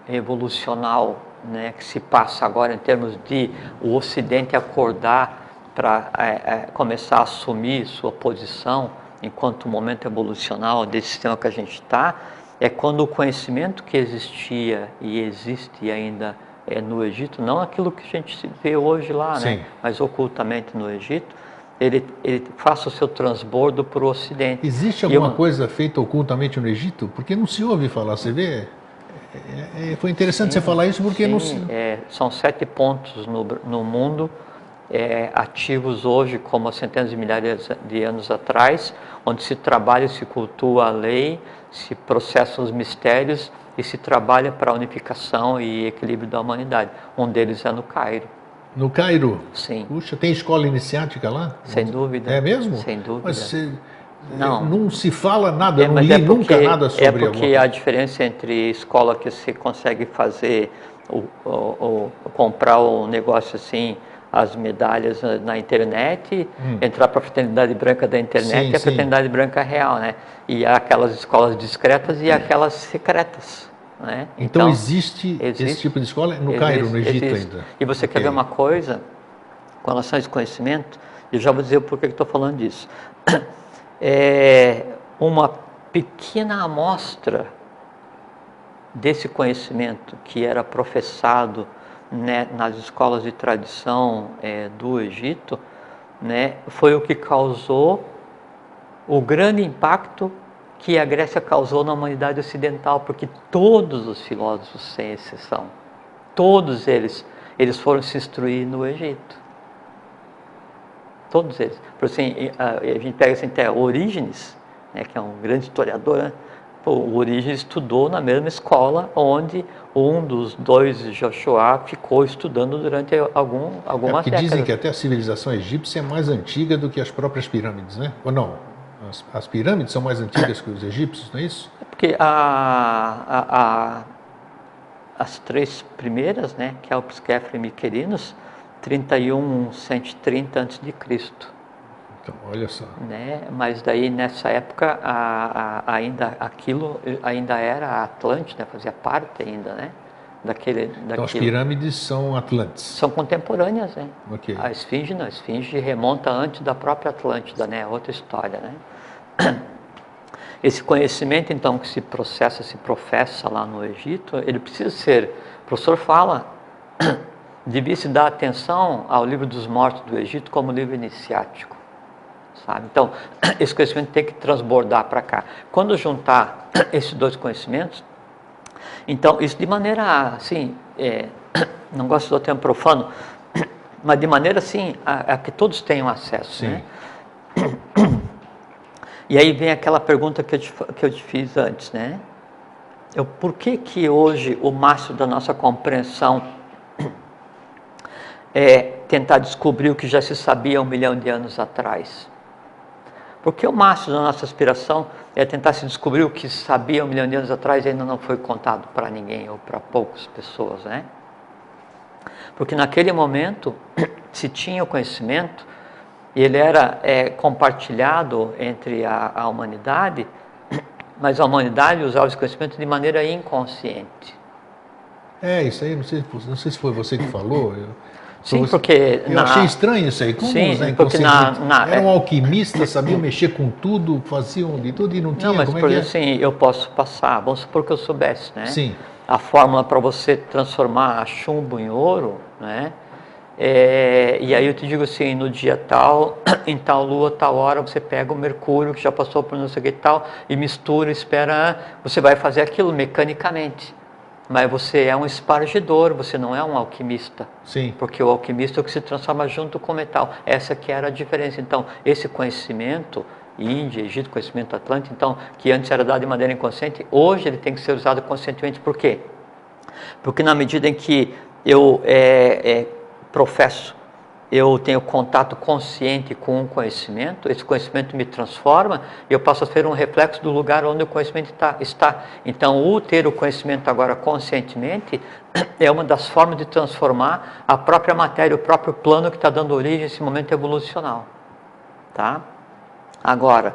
evolucional, né, que se passa agora em termos de o Ocidente acordar para começar a assumir sua posição enquanto momento evolucional desse sistema que a gente está, é quando o conhecimento que existia e existe ainda no Egito, não aquilo que a gente vê hoje lá, né, mas ocultamente no Egito, ele faça o seu transbordo para o Ocidente. Existe alguma coisa feita ocultamente no Egito? Porque não se ouve falar, você vê? Foi interessante você falar isso porque não se... são 7 pontos no mundo ativos hoje como há centenas de milhares de anos atrás, onde se trabalha e se cultua a lei, se processam os mistérios e se trabalha para a unificação e equilíbrio da humanidade. Um deles é no Cairo. No Cairo? Sim. Puxa, tem escola iniciática lá? Sem dúvida. É mesmo? Sem dúvida. Mas não se fala nada, eu não li porque, nunca nada sobre É porque a diferença entre escola que você consegue fazer, comprar o negócio assim, as medalhas na internet, entrar para a fraternidade branca da internet e a fraternidade branca real, né? E há aquelas escolas discretas e aquelas secretas. Né? Então existe esse tipo de escola no Cairo, no Egito ainda. E você quer ver uma coisa com relação a esse conhecimento? Eu já vou dizer o porquê que estou falando disso. Uma pequena amostra desse conhecimento que era professado, né, nas escolas de tradição do Egito, né, foi o que causou o grande impacto que a Grécia causou na humanidade ocidental, porque todos os filósofos, sem exceção, todos eles foram se instruir no Egito. Todos eles. Por assim, a gente pega assim, até Orígenes, né, que é um grande historiador, né? O Orígenes estudou na mesma escola onde um dos dois, Joshua, ficou estudando durante algumas décadas. Dizem que até a civilização egípcia é mais antiga do que as próprias pirâmides, né? Ou não? As pirâmides são mais antigas que os egípcios, não é isso? É porque as três primeiras, né, Kelpis, Khafre e Miquerinos, 31, 130 a.C. Então, olha só. Né? Mas daí, nessa época, aquilo ainda era a Atlântida, fazia parte ainda, né? Então, as pirâmides são Atlantes? São contemporâneas, né? Okay. A Esfinge não, a Esfinge remonta antes da própria Atlântida, né? Outra história, né? Esse conhecimento, então, que se processa, se professa lá no Egito, ele precisa ser... O professor fala, devia se dar atenção ao livro dos mortos do Egito como livro iniciático. Sabe? Então, esse conhecimento tem que transbordar para cá. Quando juntar esses dois conhecimentos, então, isso de maneira, assim, não gosto do termo profano, mas de maneira, assim, a que todos tenham acesso. Sim. Né? E aí vem aquela pergunta que eu te fiz antes, né? Por que hoje o máximo da nossa compreensão é tentar descobrir o que já se sabia 1 milhão de anos atrás? Porque o máximo da nossa aspiração é tentar se descobrir o que se sabia 1 milhão de anos atrás e ainda não foi contado para ninguém ou para poucas pessoas, né? Porque naquele momento se tinha o conhecimento e ele era compartilhado entre a humanidade, mas a humanidade usava esse conhecimento de maneira inconsciente. Isso aí, não sei se foi você que falou. Sim, porque... Eu achei estranho isso aí. Como porque era um alquimista, sabia mexer com tudo, faziam de tudo e não tinha... Não, mas por exemplo, assim, eu posso passar, vamos supor que eu soubesse, né? Sim. A fórmula para você transformar chumbo em ouro, né? E aí eu te digo assim, no dia tal, em tal lua, tal hora, você pega o mercúrio que já passou por não sei o que tal, e mistura, espera, você vai fazer aquilo mecanicamente. Mas você é um espargidor, você não é um alquimista. Sim. Porque o alquimista é o que se transforma junto com o metal. Essa que era a diferença. Então, esse conhecimento, Índia, Egito, conhecimento atlântico, então, que antes era dado de maneira inconsciente, hoje ele tem que ser usado conscientemente. Por quê? Porque na medida em que eu professo, eu tenho contato consciente com um conhecimento, esse conhecimento me transforma e eu passo a ser um reflexo do lugar onde o conhecimento está. Então, o ter o conhecimento agora conscientemente é uma das formas de transformar a própria matéria, o próprio plano que está dando origem a esse momento evolucional. Tá? Agora,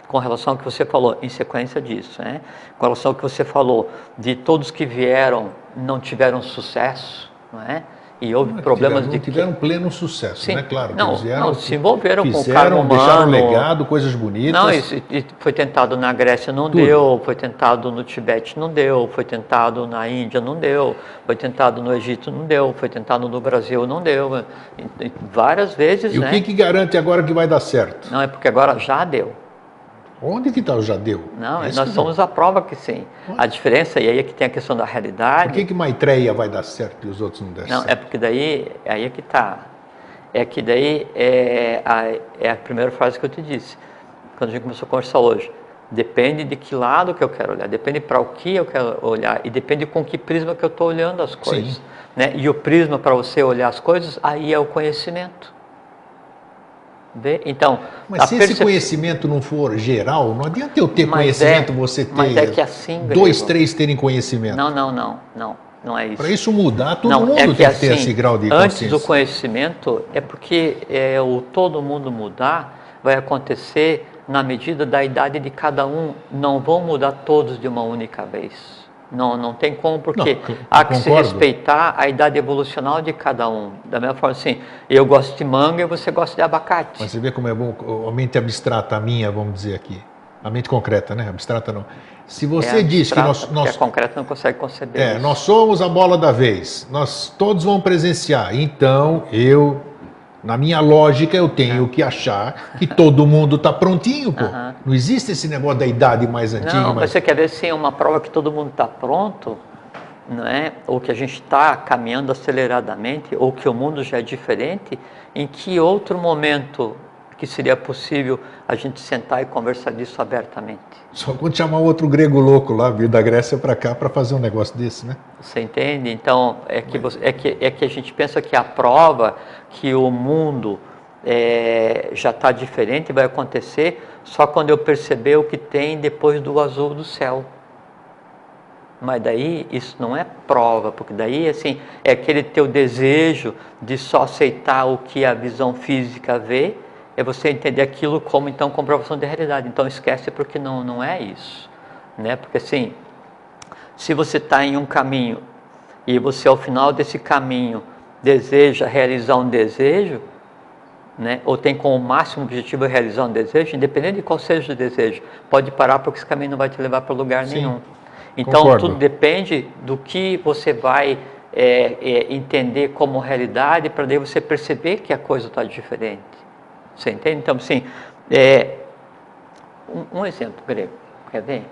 com relação ao que você falou, em sequência disso, né? Com relação ao que você falou, de todos que vieram, não tiveram sucesso, não é? E houve problemas não tiveram pleno sucesso, sim, né? Claro, não, eles vieram, se envolveram com o cargo humano, deixaram legado, coisas bonitas. Não, e foi tentado na Grécia, não deu, foi tentado no Tibete, não deu, foi tentado na Índia, não deu, foi tentado no Egito, não deu, foi tentado no Brasil, não deu, várias vezes, e né? O que garante agora que vai dar certo? Não, é porque agora já deu. Onde que está o já deu? Não, nós somos a prova que sim. A diferença, e aí é que tem a questão da realidade... Por que Maitreya vai dar certo e os outros não deram certo? Não, é porque daí, aí é que está. é que daí é a primeira frase que eu te disse, quando a gente começou a conversar hoje. Depende de que lado que eu quero olhar, depende para o que eu quero olhar e depende com que prisma que eu estou olhando as coisas. Né? E o prisma para você olhar as coisas, aí é o conhecimento. Então, mas se esse conhecimento não for geral, não adianta eu ter conhecimento, você ter mas é que assim, dois, três terem conhecimento. Não é isso. Para isso mudar, todo mundo tem que ter esse grau de consciência. Antes do conhecimento, é porque o todo mundo mudar vai acontecer na medida da idade de cada um. Não vão mudar todos de uma única vez. Não tem como, porque há que se respeitar a idade evolucional de cada um. Da mesma forma assim, eu gosto de manga e você gosta de abacate. Mas você vê como é bom, a mente abstrata, a minha, vamos dizer aqui. A mente concreta, né? Abstrata não. Se você diz que nós a concreta não consegue conceber isso. Nós somos a bola da vez, nós todos vamos presenciar. Então, na minha lógica, eu tenho que achar que todo mundo está prontinho, pô. Não existe esse negócio da idade mais antiga. Não, mas você quer ver se é uma prova que todo mundo está pronto, não é? Ou que a gente está caminhando aceleradamente, ou que o mundo já é diferente, em que outro momento que seria possível a gente sentar e conversar disso abertamente? Só quando chamar outro grego louco lá, vir da Grécia para cá para fazer um negócio desse, né? Você entende? Então, é que a gente pensa que a prova que o mundo já está diferente vai acontecer só quando eu perceber o que tem depois do azul do céu. Mas daí isso não é prova, porque daí assim, é aquele teu desejo de só aceitar o que a visão física vê, é você entender aquilo como então comprovação de realidade. Então esquece, porque não é isso, né? Porque assim, se você está em um caminho e você ao final desse caminho deseja realizar um desejo, né? Ou tem como máximo objetivo realizar um desejo, independente de qual seja o desejo, pode parar, porque esse caminho não vai te levar para lugar nenhum. Então concordo. Tudo depende do que você vai entender como realidade, para daí você perceber que a coisa está diferente. Você entende? Então, assim, um exemplo grego, quer ver?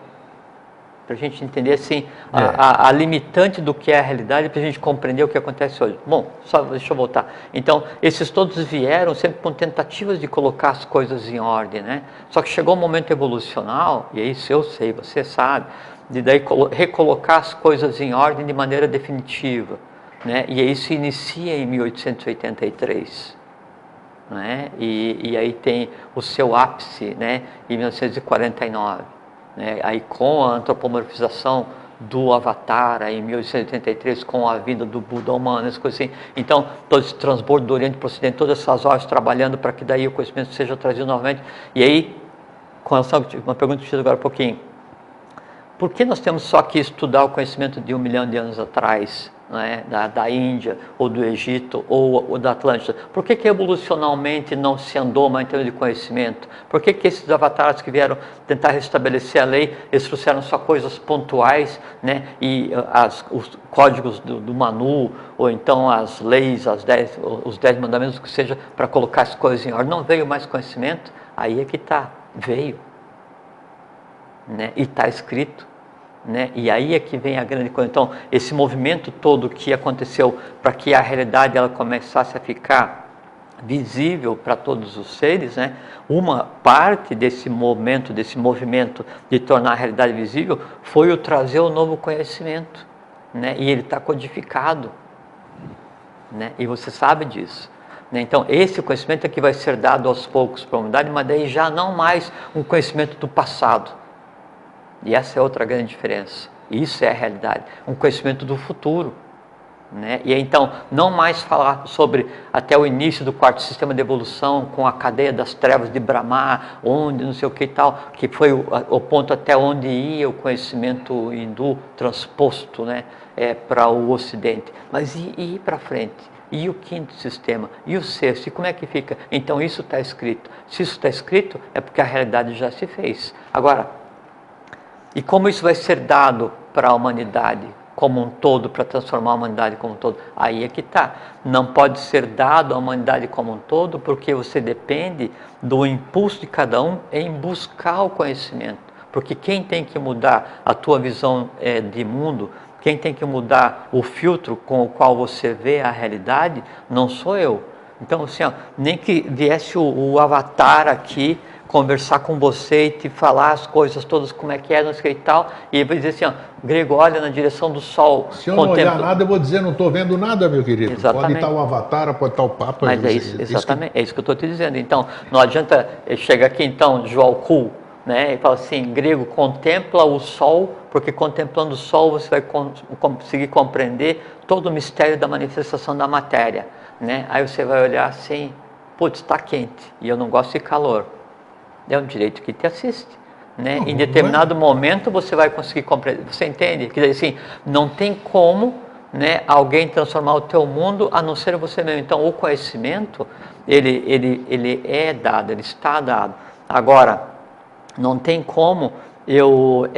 Para a gente entender, assim, a limitante do que é a realidade, para a gente compreender o que acontece hoje. Bom, só deixa eu voltar. Então, esses todos vieram sempre com tentativas de colocar as coisas em ordem, né? Só que chegou um momento evolucional, e isso eu sei, você sabe, de daí recolocar as coisas em ordem de maneira definitiva, né? E isso inicia em 1883. Né? E aí tem o seu ápice, né, em 1949, né? Aí com a antropomorfização do Avatar, aí em 1883, com a vinda do Buda humano, as coisas assim. Então, todo esse transbordo do Oriente para o Ocidente, todas essas horas trabalhando para que daí o conhecimento seja trazido novamente. E aí, com relação a uma pergunta que eu fiz agora há pouquinho, por que nós temos só que estudar o conhecimento de 1 milhão de anos atrás, né, da Índia, ou do Egito, ou da Atlântida? Por que evolucionalmente não se andou mais em termos de conhecimento? Por que esses avatares que vieram tentar restabelecer a lei, eles trouxeram só coisas pontuais, né, e os códigos do Manu, ou então as leis, os 10 mandamentos, que seja, para colocar as coisas em ordem? Não veio mais conhecimento? Aí é que está, veio, né, e está escrito. Né? E aí é que vem a grande coisa. Então, esse movimento todo que aconteceu para que a realidade ela começasse a ficar visível para todos os seres, né? Uma parte desse movimento de tornar a realidade visível foi o trazer o novo conhecimento, né? E ele está codificado, né? E você sabe disso. Então, esse conhecimento é que vai ser dado aos poucos para a humanidade, mas daí já não mais um conhecimento do passado. E essa é outra grande diferença. Isso é a realidade, um conhecimento do futuro, né? E então, não mais falar sobre até o início do quarto sistema de evolução, com a cadeia das trevas de Brahma, onde não sei o que e tal, que foi o ponto até onde ia o conhecimento hindu transposto, né, para o Ocidente. Mas e ir para frente? E o quinto sistema? E o sexto? E como é que fica? Então, isso está escrito. Se isso está escrito, é porque a realidade já se fez. Agora, e como isso vai ser dado para a humanidade como um todo, para transformar a humanidade como um todo? Aí é que está. Não pode ser dado à humanidade como um todo, porque você depende do impulso de cada um em buscar o conhecimento. Porque quem tem que mudar a tua visão de mundo, quem tem que mudar o filtro com o qual você vê a realidade, não sou eu. Então, assim, ó, nem que viesse o avatar aqui conversar com você e te falar as coisas todas, como é que é, não sei o que e tal, e ele vai dizer assim, ó, Grego, olha na direção do sol. Se eu não olhar nada, eu vou dizer, não estou vendo nada, meu querido. Exatamente. Pode estar o avatar, pode estar o Papa. Mas é isso, exatamente, é isso que eu estou te dizendo. Então, não adianta chegar aqui, então, João Kuhl, né, e fala assim, Grego, contempla o sol, porque contemplando o sol você vai conseguir compreender todo o mistério da manifestação da matéria, né? Aí você vai olhar assim, putz, está quente, e eu não gosto de calor. É um direito que te assiste, né? Em determinado momento você vai conseguir compreender, você entende? Quer dizer assim, não tem como, né, alguém transformar o teu mundo a não ser você mesmo. Então o conhecimento, ele é dado, ele está dado. Agora, não tem como eu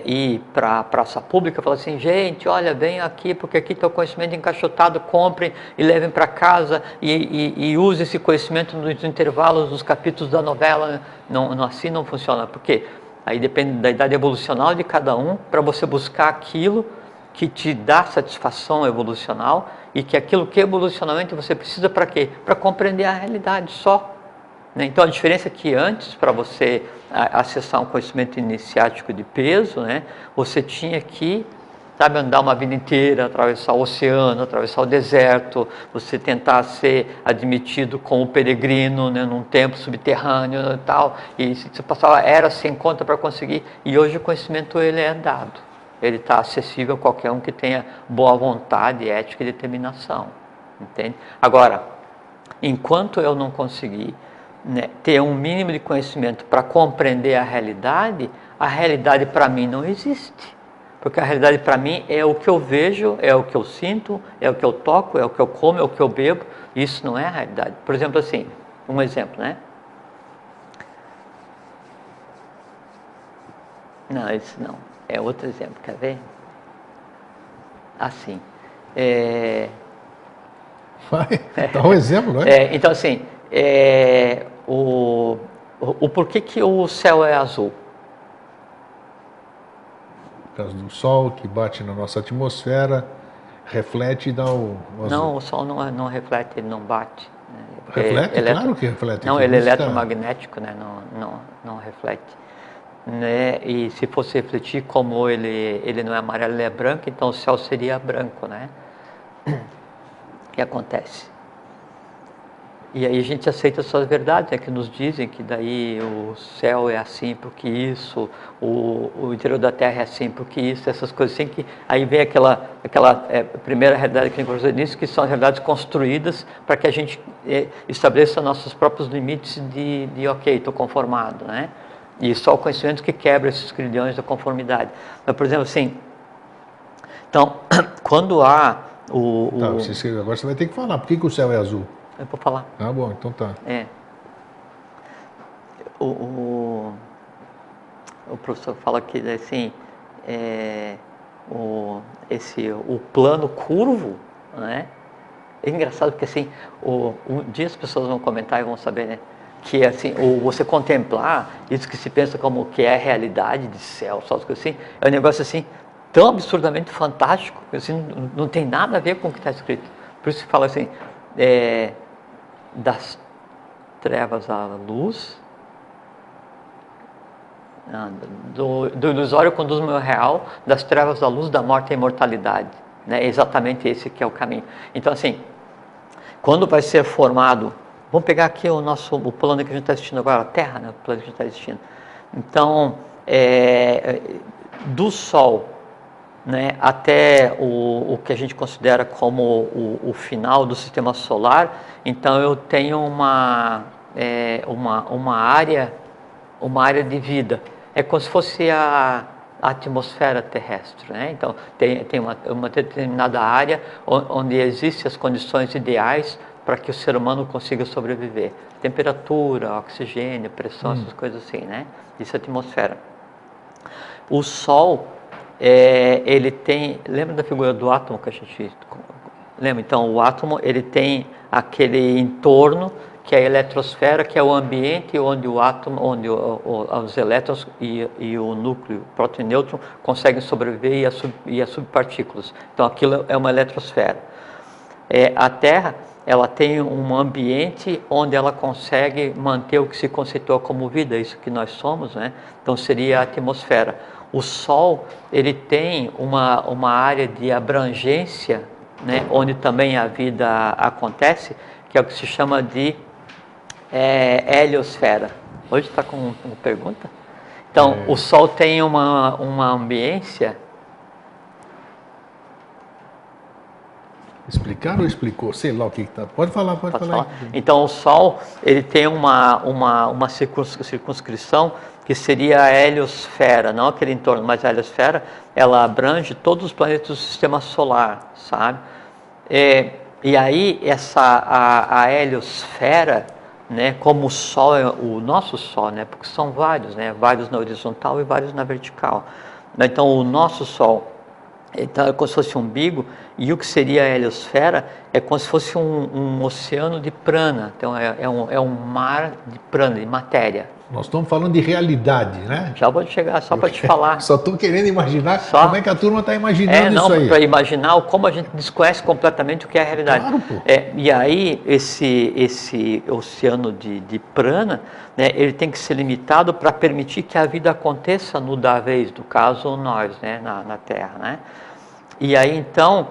ir para a praça pública e falar assim, gente, olha, vem aqui, porque aqui está o conhecimento encaixotado, comprem e levem para casa e use esse conhecimento nos intervalos dos capítulos da novela. Não, assim não funciona, porque aí depende da idade evolucional de cada um, para você buscar aquilo que te dá satisfação evolucional e que aquilo que evolucionalmente você precisa para quê? Para compreender a realidade só. Então a diferença é que antes, para você acessar um conhecimento iniciático de peso, né, você tinha que, sabe, andar uma vida inteira, atravessar o oceano, atravessar o deserto, você tentar ser admitido como peregrino, né, num templo subterrâneo e tal, e você passava eras sem conta para conseguir, e hoje o conhecimento ele é dado, ele está acessível a qualquer um que tenha boa vontade, ética e determinação, entende? Agora, enquanto eu não conseguir, né, ter um mínimo de conhecimento para compreender a realidade para mim não existe. Porque a realidade para mim é o que eu vejo, é o que eu sinto, é o que eu toco, é o que eu como, é o que eu bebo. Isso não é a realidade. Por exemplo, assim, um exemplo, né? Não, esse não. É outro exemplo, quer ver? Assim. Vai, dá um exemplo, não é? Então, assim, o porquê que o céu é azul? Por causa do sol que bate na nossa atmosfera, reflete e dá o azul. Não, o sol não reflete, ele não bate. Reflete? Claro que reflete. Não, ele é eletromagnético, né? Não reflete. Né? E se fosse refletir, como ele não é amarelo, ele é branco, então o céu seria branco, né? O que acontece? E aí a gente aceita suas verdades, né, que nos dizem que daí o céu é assim porque isso, o interior da terra é assim porque isso, essas coisas assim, que aí vem aquela primeira realidade que a gente conversou nisso, que são realidades construídas para que a gente estabeleça nossos próprios limites de ok, estou conformado, né? E só o conhecimento que quebra esses grilhões da conformidade. Mas, por exemplo, assim, então, quando há agora você vai ter que falar, por que o céu é azul? Eu vou falar. Ah, bom, então tá. O professor fala que assim, o plano curvo, né? É engraçado porque assim, um dia as pessoas vão comentar e vão saber, né? Que assim, você contemplar isso que se pensa como que é a realidade de céu, só coisas assim, é um negócio assim tão absurdamente fantástico, assim, não tem nada a ver com o que está escrito. Por isso que fala assim, das trevas à luz, do ilusório conduz o meu real, das trevas à luz, da morte à imortalidade, né? É exatamente esse que é o caminho. Então assim, quando vai ser formado, vamos pegar aqui o plano que a gente está assistindo agora, a Terra, né? O plano que a gente está assistindo. Então, do Sol, né, até o que a gente considera como o final do sistema solar, então eu tenho uma área de vida. É como se fosse a atmosfera terrestre, né? Então tem uma determinada área onde existem as condições ideais para que o ser humano consiga sobreviver. Temperatura, oxigênio, pressão, essas coisas assim, né? Isso é a atmosfera. O Sol, ele tem, lembra da figura do átomo que a gente lembra? Então o átomo, ele tem aquele entorno que é a eletrosfera, que é o ambiente onde o átomo, onde os elétrons e o núcleo, próton e nêutron, conseguem sobreviver e as subpartículas. Então aquilo é uma eletrosfera. A Terra, ela tem um ambiente onde ela consegue manter o que se conceitua como vida, isso que nós somos, né? Então seria a atmosfera. O Sol, ele tem uma área de abrangência, né, onde também a vida acontece, que é o que se chama de heliosfera. Hoje está com uma pergunta? Então, o Sol tem uma ambiência... Explicar ou explicou? Sei lá o que está. Pode falar, pode falar. Então, o Sol, ele tem uma circunscrição que seria a heliosfera, não aquele entorno, mas a heliosfera, ela abrange todos os planetas do sistema solar, sabe? E aí, a heliosfera, né, como o Sol é o nosso Sol, né, porque são vários, né, vários na horizontal e vários na vertical. Então, o nosso Sol, então, é como se fosse um umbigo, e o que seria a heliosfera é como se fosse um oceano de prana. Então, é um mar de prana, de matéria. Nós estamos falando de realidade, né? Já vou chegar, só para te falar. Só estou querendo imaginar como é que a turma está imaginando isso aí. Para imaginar como a gente desconhece completamente o que é a realidade. Claro, pô. E aí, esse oceano de prana, né, ele tem que ser limitado para permitir que a vida aconteça no da vez, no caso nós, né, na Terra, né? E aí, então,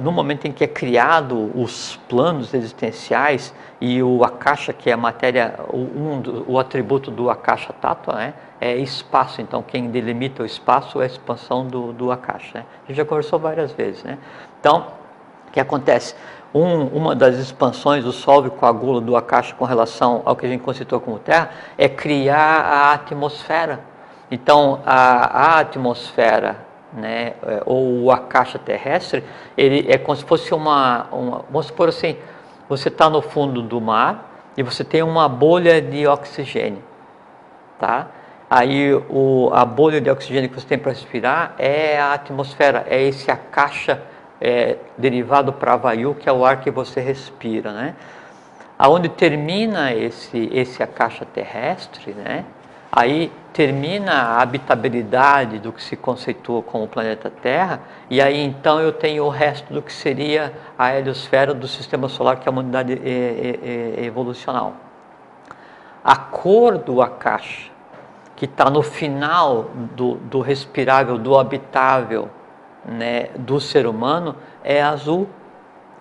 no momento em que é criado os planos existenciais e o Akasha, que é a matéria, o atributo do Akasha Tattva, né, é espaço. Então, quem delimita o espaço é a expansão do Akasha, né? A gente já conversou várias vezes, né? Então, o que acontece? Uma das expansões do Sol e coagula do Akasha com relação ao que a gente conceitou como Terra é criar a atmosfera. Então, a atmosfera, né, ou o Akasha terrestre, ele é como se fosse vamos supor assim, você está no fundo do mar e você tem uma bolha de oxigênio, tá? Aí a bolha de oxigênio que você tem para respirar é a atmosfera, é esse Akasha derivado para Vayu, que é o ar que você respira, né? Aonde termina esse Akasha terrestre, né? Aí termina a habitabilidade do que se conceitua como planeta Terra, e aí então eu tenho o resto do que seria a heliosfera do sistema solar, que é a unidade evolucional. A cor do Akasha, que está no final do respirável, do habitável, né, do ser humano, é azul.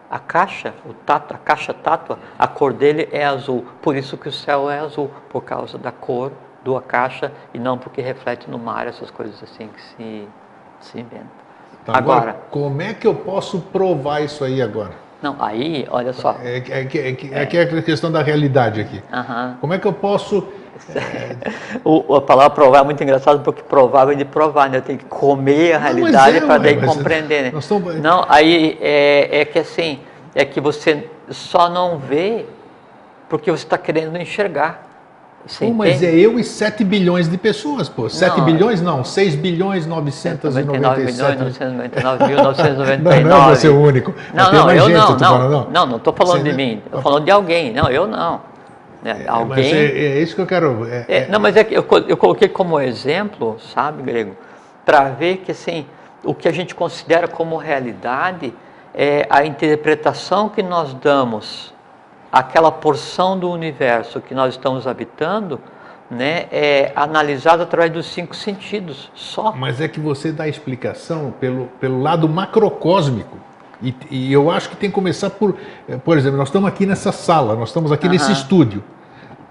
Akasha, Akasha Tattva, a cor dele é azul, por isso que o céu é azul, por causa da cor do Akasha, e não porque reflete no mar, essas coisas assim que se inventam. Então, agora, como é que eu posso provar isso aí agora? Não, aí, olha só. Aqui é a questão da realidade aqui. Como é que eu posso... A palavra provar é muito engraçado, porque provar vem de provar, né? Eu tenho que comer a realidade para daí compreender, né? Não, aí é que assim, é que você só não vê porque você está querendo enxergar. Mas é eu e 7 bilhões de pessoas, pô. 7 bilhões não, 6 bilhões 997 999.999. Não é você o único. Não estou falando de mim, estou falando de alguém. Não, eu não. Alguém... Mas é isso que eu quero... Não, mas é que eu coloquei como exemplo, sabe, Grego, para ver que assim, o que a gente considera como realidade é a interpretação que nós damos àquela porção do universo que nós estamos habitando, né, é analisado através dos 5 sentidos só. Mas é que você dá explicação pelo lado macrocósmico. E eu acho que tem que começar por exemplo, nós estamos aqui nessa sala, nós estamos aqui nesse estúdio,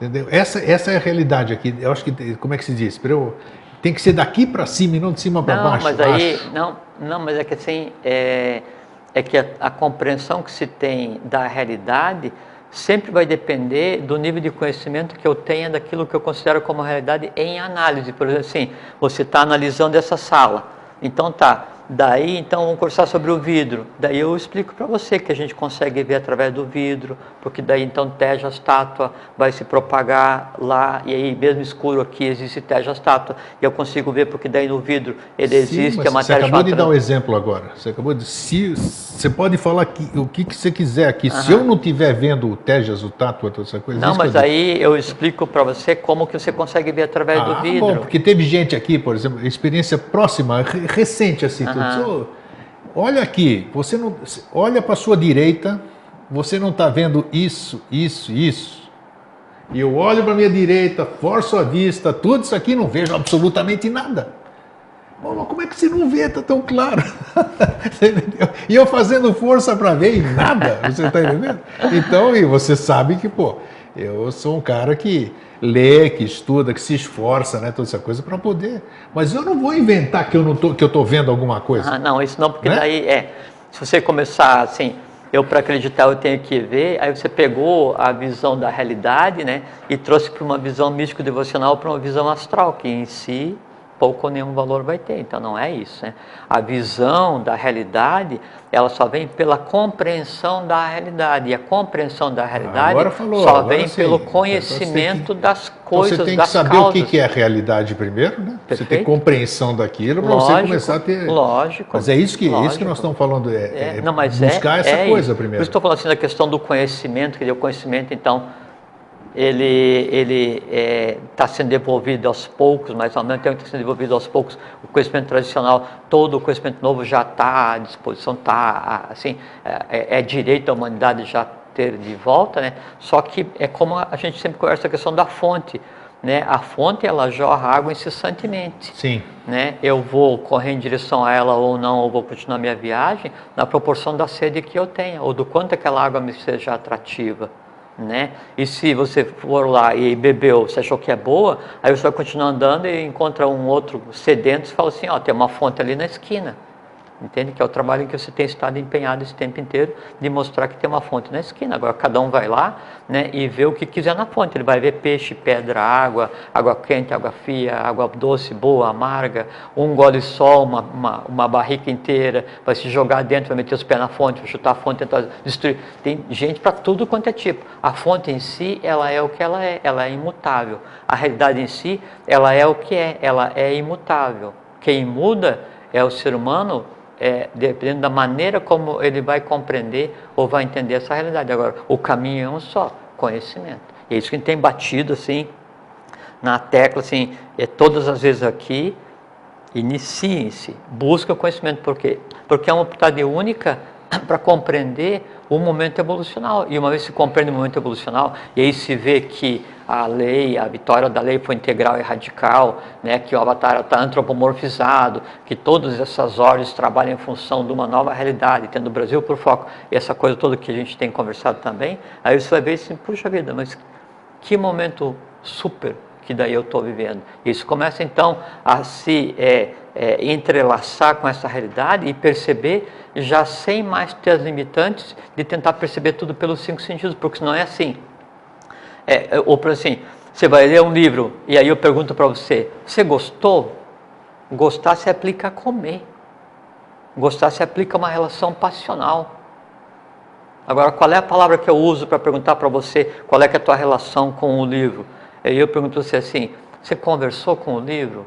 entendeu? Essa é a realidade aqui. Eu acho que, como é que se diz? Tem que ser daqui para cima e não de cima para baixo. Mas aí, mas é que assim, é que a compreensão que se tem da realidade sempre vai depender do nível de conhecimento que eu tenha daquilo que eu considero como realidade em análise. Por exemplo, assim, você está analisando essa sala, então daí então vamos conversar sobre o vidro, daí eu explico para você que a gente consegue ver através do vidro, porque daí então Tejas Tattva vai se propagar lá, e aí mesmo escuro aqui existe Tejas Tattva, e eu consigo ver porque daí no vidro ele existe, a matéria... Você acabou de dar um exemplo agora, você pode falar o que você quiser aqui, se eu não estiver vendo o Tejas, o Tattva, toda essa coisa... Não, mas aí eu explico para você como que você consegue ver através do vidro. Bom, porque teve gente aqui, por exemplo, experiência próxima, recente assim, olha aqui, você não olha para a sua direita, você não está vendo isso, isso, isso. E eu olho para a minha direita, forço a vista, tudo isso aqui, não vejo absolutamente nada. Bom, mas como é que você não vê? Está tão claro. E eu fazendo força para ver e nada, você está entendendo? Então, e você sabe que, pô, eu sou um cara que lê, que estuda, que se esforça, né, toda essa coisa para poder. Mas eu não vou inventar que eu tô vendo alguma coisa. Ah, não, isso não, porque né? daí se você começar assim, eu para acreditar eu tenho que ver, aí você pegou a visão da realidade, né, e trouxe para uma visão místico-devocional, para uma visão astral, que em si pouco ou nenhum valor vai ter. Então não é isso, né? A visão da realidade, ela só vem pela compreensão da realidade, e a compreensão da realidade só vem pelo conhecimento das coisas, então você tem das que saber causas. o que é a realidade primeiro, né? Perfeito. Você tem compreensão daquilo para você começar a ter... Lógico. Mas é isso que nós estamos falando, não, mas buscar essa coisa isso. primeiro. Eu estou falando assim da questão do conhecimento, que o conhecimento, então, ele está sendo devolvido aos poucos, mas ao mesmo tempo que está sendo devolvido aos poucos, o conhecimento tradicional, todo o conhecimento novo já está à disposição, está, assim, é direito da humanidade já ter de volta, né? Só que é como a gente sempre conversa a questão da fonte, né? A fonte, ela jorra água incessantemente. Sim. Né? Eu vou correr em direção a ela ou não, ou vou continuar minha viagem na proporção da sede que eu tenha, ou do quanto aquela água me seja atrativa. Né? E se você for lá e bebeu, você achou que é boa, aí você vai continuar andando e encontra um outro sedento e fala assim, ó, tem uma fonte ali na esquina. Entende? Que é o trabalho em que você tem estado empenhado esse tempo inteiro de mostrar que tem uma fonte na esquina. Agora cada um vai lá, né, e vê o que quiser na fonte. Ele vai ver peixe, pedra, água quente, água fria, água doce, boa, amarga, um gole só, uma barrica inteira, vai se jogar dentro, vai meter os pés na fonte, vai chutar a fonte, tentar destruir. Tem gente para tudo quanto é tipo. A fonte em si, ela é o que ela é imutável. A realidade em si, ela é o que ela é imutável. Quem muda é o ser humano, dependendo da maneira como ele vai compreender ou vai entender essa realidade. Agora, o caminho é um só, conhecimento. E é isso que a gente tem batido assim, na tecla, assim, todas as vezes aqui, iniciem-se, busquem o conhecimento. Por quê? Porque é uma oportunidade única para compreender o momento evolucional. E uma vez que se compreende o momento evolucional, e aí se vê que a lei, a vitória da lei foi integral e radical, né, que o avatar está antropomorfizado, que todas essas ordens trabalham em função de uma nova realidade, tendo o Brasil por foco, e essa coisa toda que a gente tem conversado também, aí você vai ver assim, puxa vida, mas que momento super que daí eu estou vivendo. Isso começa então a se entrelaçar com essa realidade e perceber, já sem mais ter as limitantes de tentar perceber tudo pelos 5 sentidos, porque senão é assim. Ou por assim, você vai ler um livro e aí eu pergunto para você, você gostou? Gostar se aplica a comer. Gostar se aplica a uma relação passional. Agora, qual é a palavra que eu uso para perguntar para você qual é que é a tua relação com o livro? Aí eu pergunto para você assim, você conversou com o livro?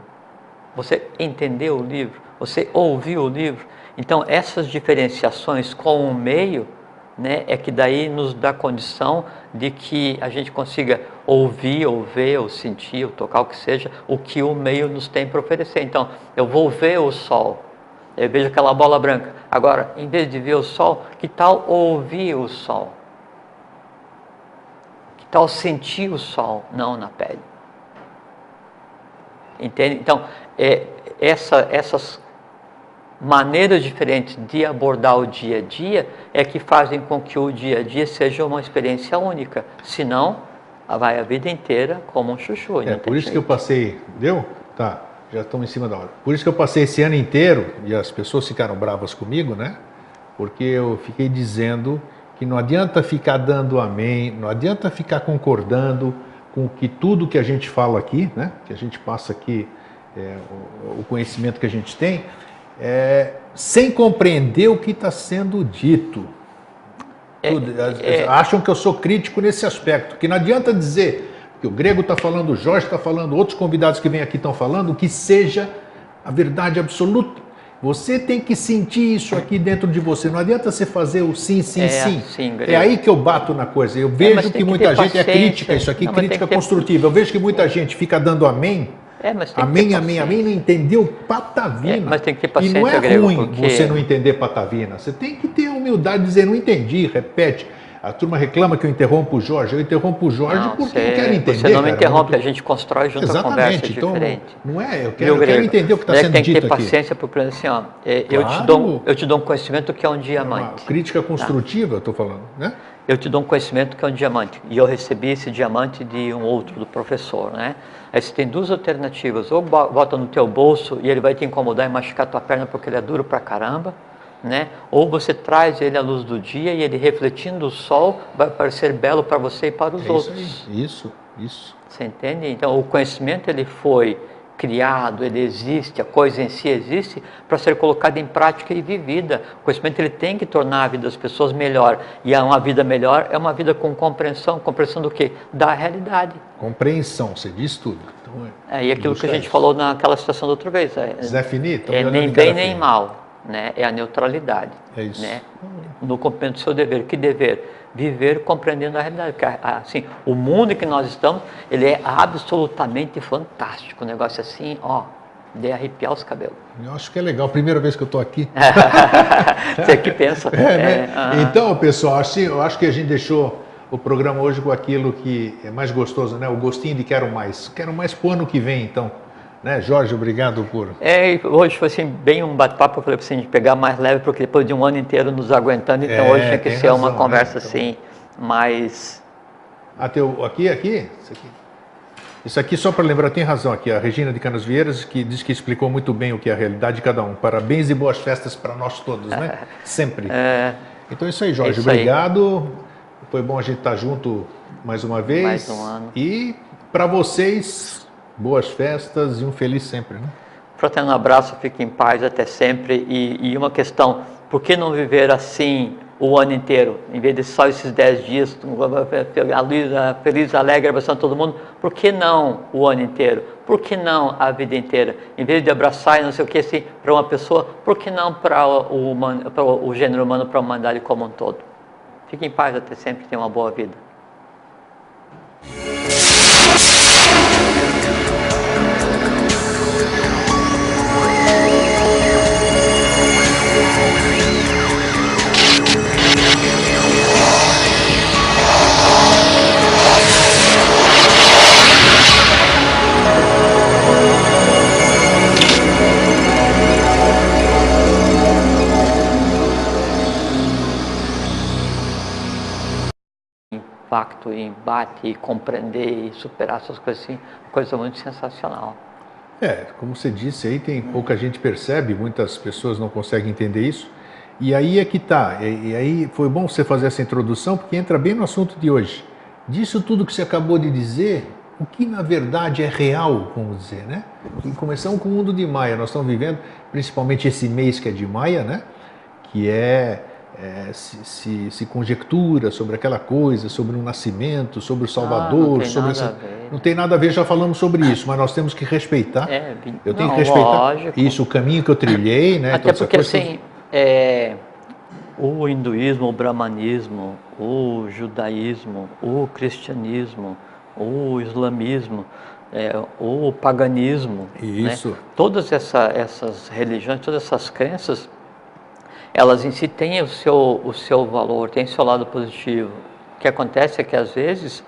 Você entendeu o livro? Você ouviu o livro? Então, essas diferenciações com o meio, né, é que daí nos dá condição de que a gente consiga ouvir, ou ver, ou sentir, ou tocar, o que seja, o que o meio nos tem para oferecer. Então, eu vou ver o sol, eu vejo aquela bola branca. Agora, em vez de ver o sol, que tal ouvir o sol? Que tal sentir o sol, não na pele? Entende? Então, essas maneiras diferentes de abordar o dia a dia é que fazem com que o dia a dia seja uma experiência única. Senão, vai a vida inteira como um chuchu. Por isso que eu passei... Deu? Tá, já estamos em cima da hora. Por isso que eu passei esse ano inteiro, e as pessoas ficaram bravas comigo, né? Porque eu fiquei dizendo que não adianta ficar dando amém, não adianta ficar concordando com que tudo que a gente fala aqui, né? Que a gente passa aqui, o conhecimento que a gente tem, sem compreender o que está sendo dito. Acham que eu sou crítico nesse aspecto, que não adianta dizer que o Grego está falando, o Jorge está falando, outros convidados que vêm aqui estão falando, que seja a verdade absoluta. Você tem que sentir isso aqui dentro de você. Não adianta você fazer o sim, sim, sim. É aí que eu bato na coisa. Eu vejo que muita gente é crítica, isso aqui, crítica construtiva. Eu vejo que muita gente fica dando amém. Amém, não entendeu patavina. Mas tem que ter paciência, e não é Grego, ruim você não entender patavina. Você tem que ter a humildade de dizer, não entendi, repete. A turma reclama que eu interrompo o Jorge. Eu interrompo o Jorge porque eu quero entender. Você não me interrompe, a gente constrói junto a conversa diferente. Não é? Eu quero entender o que está sendo dito aqui. Tem que ter paciência, porque assim, ó, eu te dou um conhecimento que é um diamante. Uma crítica construtiva, eu estou falando, né? Eu te dou um conhecimento que é um diamante. E eu recebi esse diamante de um outro, do professor, né? Aí você tem duas alternativas. Ou bota no teu bolso e ele vai te incomodar e machucar tua perna porque ele é duro pra caramba, né? Ou você traz ele à luz do dia e ele, refletindo o sol, vai parecer belo para você e para os outros. Isso. Você entende? Então, o conhecimento, ele foi criado, ele existe, a coisa em si existe para ser colocada em prática e vivida. O conhecimento, ele tem que tornar a vida das pessoas melhor. E uma vida melhor é uma vida com compreensão. Compreensão do quê? Da realidade. Compreensão, você diz tudo. Então, e aquilo que a gente falou naquela situação da outra vez. Zé Finito, nem bem nem mal. Né? É a neutralidade. É isso. Né? No cumprimento do seu dever. Que dever? Viver compreendendo a realidade. Porque, assim, o mundo em que nós estamos, ele é absolutamente fantástico. Um negócio assim, ó, de arrepiar os cabelos. Eu acho que é legal. Primeira vez que eu estou aqui. Você que pensa. Né? Então, pessoal, assim, eu acho que a gente deixou o programa hoje com aquilo que é mais gostoso, né? O gostinho de quero mais. Quero mais pro ano que vem, então. Né, Jorge, obrigado por... Hoje foi assim, bem um bate-papo, eu falei para você pegar mais leve, porque depois de um ano inteiro nos aguentando, então hoje tem que ser razão, uma conversa, né? Então, assim, mais... Aqui? Isso aqui, só para lembrar, tem razão aqui, a Regina de Canas Vieiras, que diz que explicou muito bem o que é a realidade de cada um. Parabéns e boas festas para nós todos, né? Sempre. Então é isso aí, Jorge, obrigado. Foi bom a gente estar junto mais uma vez. Mais um ano. E para vocês... boas festas e um feliz sempre, né? Fraterno abraço, fique em paz até sempre. E uma questão, por que não viver assim o ano inteiro? Em vez de só esses 10 dias, feliz, alegre, abraçando todo mundo, por que não o ano inteiro? Por que não a vida inteira? Em vez de abraçar e não sei o que, assim, para uma pessoa, por que não para o gênero humano, para a humanidade como um todo? Fique em paz até sempre, tenha uma boa vida. Impacto, embate, e compreender e superar essas coisas assim, coisa muito sensacional. Como você disse aí, tem pouca gente percebe, muitas pessoas não conseguem entender isso, e aí é que tá, e aí foi bom você fazer essa introdução, porque entra bem no assunto de hoje. Disso tudo que você acabou de dizer, o que na verdade é real, vamos dizer, né? E começamos com o mundo de Maia, nós estamos vivendo, principalmente esse mês que é de Maia, né? Que se conjectura sobre aquela coisa, sobre um nascimento, sobre o Salvador, não tem nada a ver, já falamos sobre isso, mas nós temos que respeitar. Eu tenho que respeitar lógico. Isso, o caminho que eu trilhei, né? Até porque assim, o hinduísmo, o brahmanismo, o judaísmo, o cristianismo, o islamismo, o paganismo, isso. Né? Todas essas religiões, todas essas crenças, elas em si têm o seu valor, têm o seu lado positivo. O que acontece é que às vezes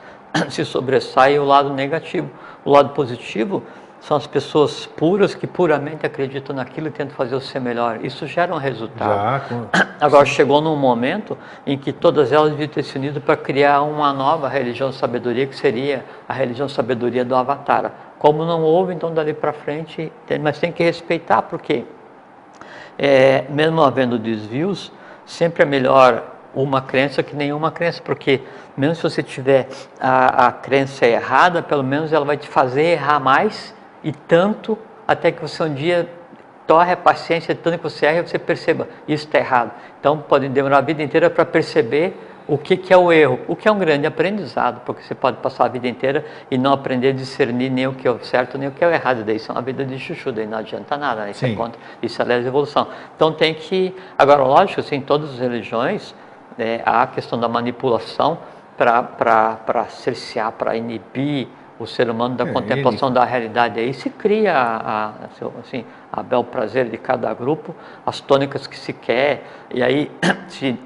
se sobressai o lado negativo. O lado positivo são as pessoas puras que puramente acreditam naquilo e tentam fazer o seu melhor. Isso gera um resultado. Agora chegou num momento em que todas elas deviam ter se unido para criar uma nova religião de sabedoria, que seria a religião de sabedoria do Avatara. Como não houve, então dali para frente, mas tem que respeitar, porque mesmo havendo desvios, sempre é melhor uma crença que nenhuma crença, porque mesmo se você tiver a crença errada, pelo menos ela vai te fazer errar mais e tanto, até que você um dia torre a paciência, tanto que você erra e você perceba, isso está errado. Então pode demorar a vida inteira para perceber o que é o erro, o que é um grande aprendizado, porque você pode passar a vida inteira e não aprender a discernir nem o que é o certo, nem o que é o errado, daí isso é uma vida de chuchu, daí não adianta nada, né? Isso é contra, isso é a evolução. Então tem que, agora lógico, assim, em todas as religiões, há a questão da manipulação para cercear, para inibir o ser humano da contemplação da realidade. Aí se cria a bel prazer de cada grupo, as tônicas que se quer, e aí se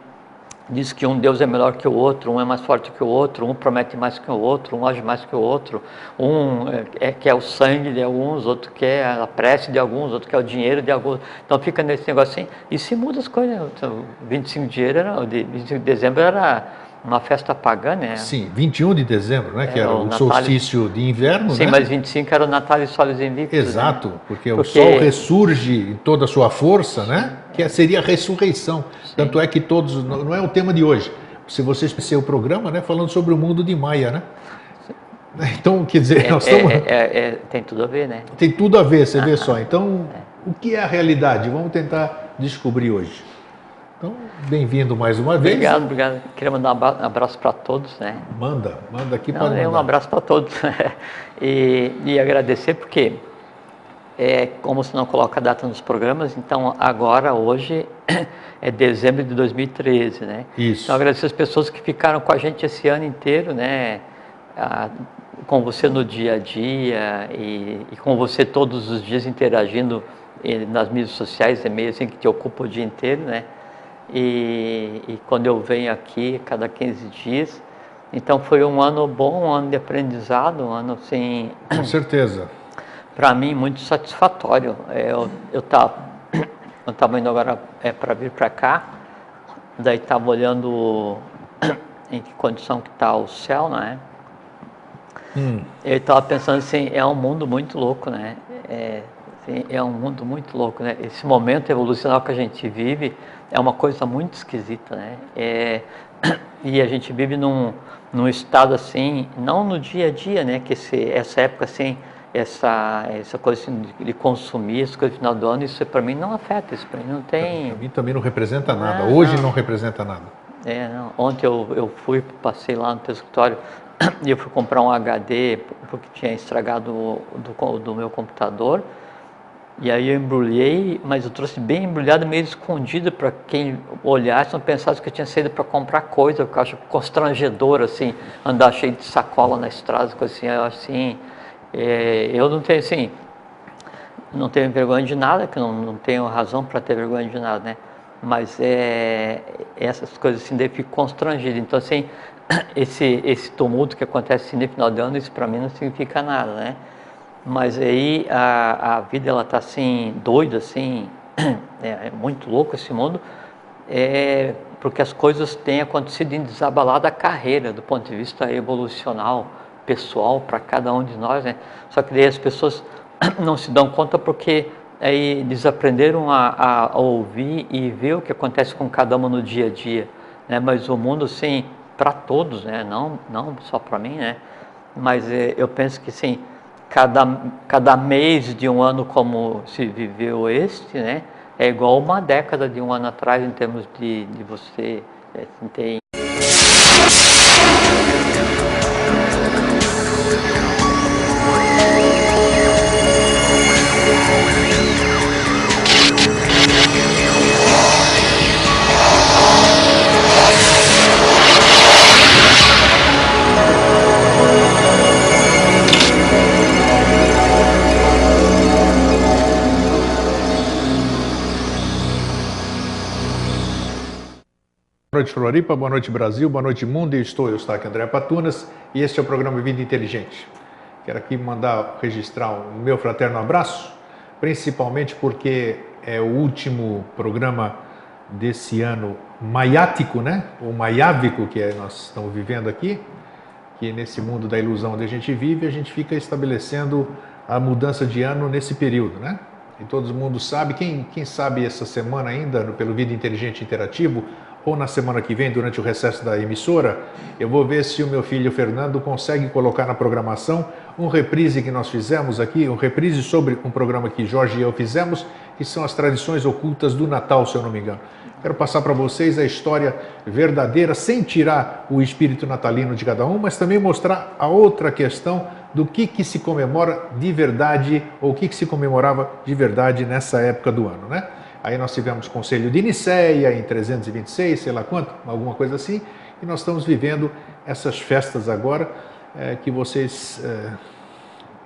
diz que um Deus é melhor que o outro, um é mais forte que o outro, um promete mais que o outro, um age mais que o outro, um quer o sangue de alguns, outro quer a prece de alguns, outro quer o dinheiro de alguns. Então fica nesse negócio assim, e se muda as coisas. Então, 25 de dezembro era uma festa pagã, né? Sim, 21 de dezembro, né? Que era o Natal, solstício de inverno, sim, né? mas 25 era o Natal e Solis Invictus. Exato, né? porque o sol ressurge em toda a sua força, né? Que seria a ressurreição. Sim. Tanto é que todos, não é o tema de hoje. Se vocês perceberam o programa, né? Falando sobre o mundo de Maia, né? Então, quer dizer, nós estamos... tem tudo a ver, né? Tem tudo a ver, você vê só. Então, o que é a realidade? Vamos tentar descobrir hoje. Então, bem-vindo mais uma vez. Obrigado. Queria mandar um abraço para todos, né? Manda aqui para mandar. Um abraço para todos. e agradecer porque, como você não coloca a data nos programas, então agora, hoje, é dezembro de 2013, né? Isso. Então, agradecer as pessoas que ficaram com a gente esse ano inteiro, né? Com você no dia a dia e com você todos os dias interagindo nas mídias sociais, é meio assim que te ocupa o dia inteiro, né? E quando eu venho aqui, cada 15 dias, então foi um ano bom, um ano de aprendizado, um ano assim... Com certeza. Para mim, muito satisfatório. Eu estava indo agora para vir para cá, daí estava olhando em que condição que está o céu, né? Eu estava pensando assim, é um mundo muito louco, né? É um mundo muito louco, né? Esse momento evolucional que a gente vive é uma coisa muito esquisita, né? E a gente vive num estado assim, não no dia a dia, né? Que essa época assim, essa coisa assim, de consumir, essa coisa no final do ano, isso para mim não afeta, isso para mim não tem... Para mim também não representa nada, hoje não representa nada. Não. Ontem eu passei lá no teu escritório e eu fui comprar um HD porque tinha estragado do meu computador. E aí eu embrulhei, mas eu trouxe bem embrulhado, meio escondido para quem olhasse, não pensasse que eu tinha saído para comprar coisa, porque eu acho constrangedor, assim, andar cheio de sacola na estrada, coisa assim, eu assim, eu não tenho, assim, não tenho vergonha de nada, que não tenho razão para ter vergonha de nada, né? Mas essas coisas assim, daí eu fico constrangido. Então, assim, esse tumulto que acontece assim, no final do ano, isso para mim não significa nada, né? Mas aí a vida ela está assim doida, assim, é muito louco esse mundo, porque as coisas têm acontecido em desabalada carreira do ponto de vista evolucional, pessoal para cada um de nós, né? Só que daí as pessoas não se dão conta porque aí eles aprenderam a ouvir e ver o que acontece com cada um no dia a dia, né? Mas o mundo assim para todos, né? Não só para mim, né? Mas eu penso que sim. Cada mês de um ano como se viveu né, é igual uma década de um ano atrás em termos de você ter... Boa noite, Floripa, boa noite, Brasil, boa noite, mundo. Eu estou André Patunas e este é o programa Vida Inteligente. Quero aqui registrar o meu fraterno abraço, principalmente porque é o último programa desse ano maiático, né? Ou maiávico que nós estamos vivendo aqui, que nesse mundo da ilusão onde a gente vive, a gente fica estabelecendo a mudança de ano nesse período, né? E todo mundo sabe, quem sabe essa semana ainda, pelo Vida Inteligente Interativo, ou na semana que vem, durante o recesso da emissora, eu vou ver se o meu filho Fernando consegue colocar na programação um reprise que nós fizemos aqui, um reprise sobre um programa que Jorge e eu fizemos, que são as tradições ocultas do Natal, se eu não me engano. Quero passar para vocês a história verdadeira, sem tirar o espírito natalino de cada um, mas também mostrar a outra questão do que se comemora de verdade, ou o que se comemorava de verdade nessa época do ano, né? Aí nós tivemos Conselho de Nicéia em 326, sei lá quanto, alguma coisa assim, e nós estamos vivendo essas festas agora, que vocês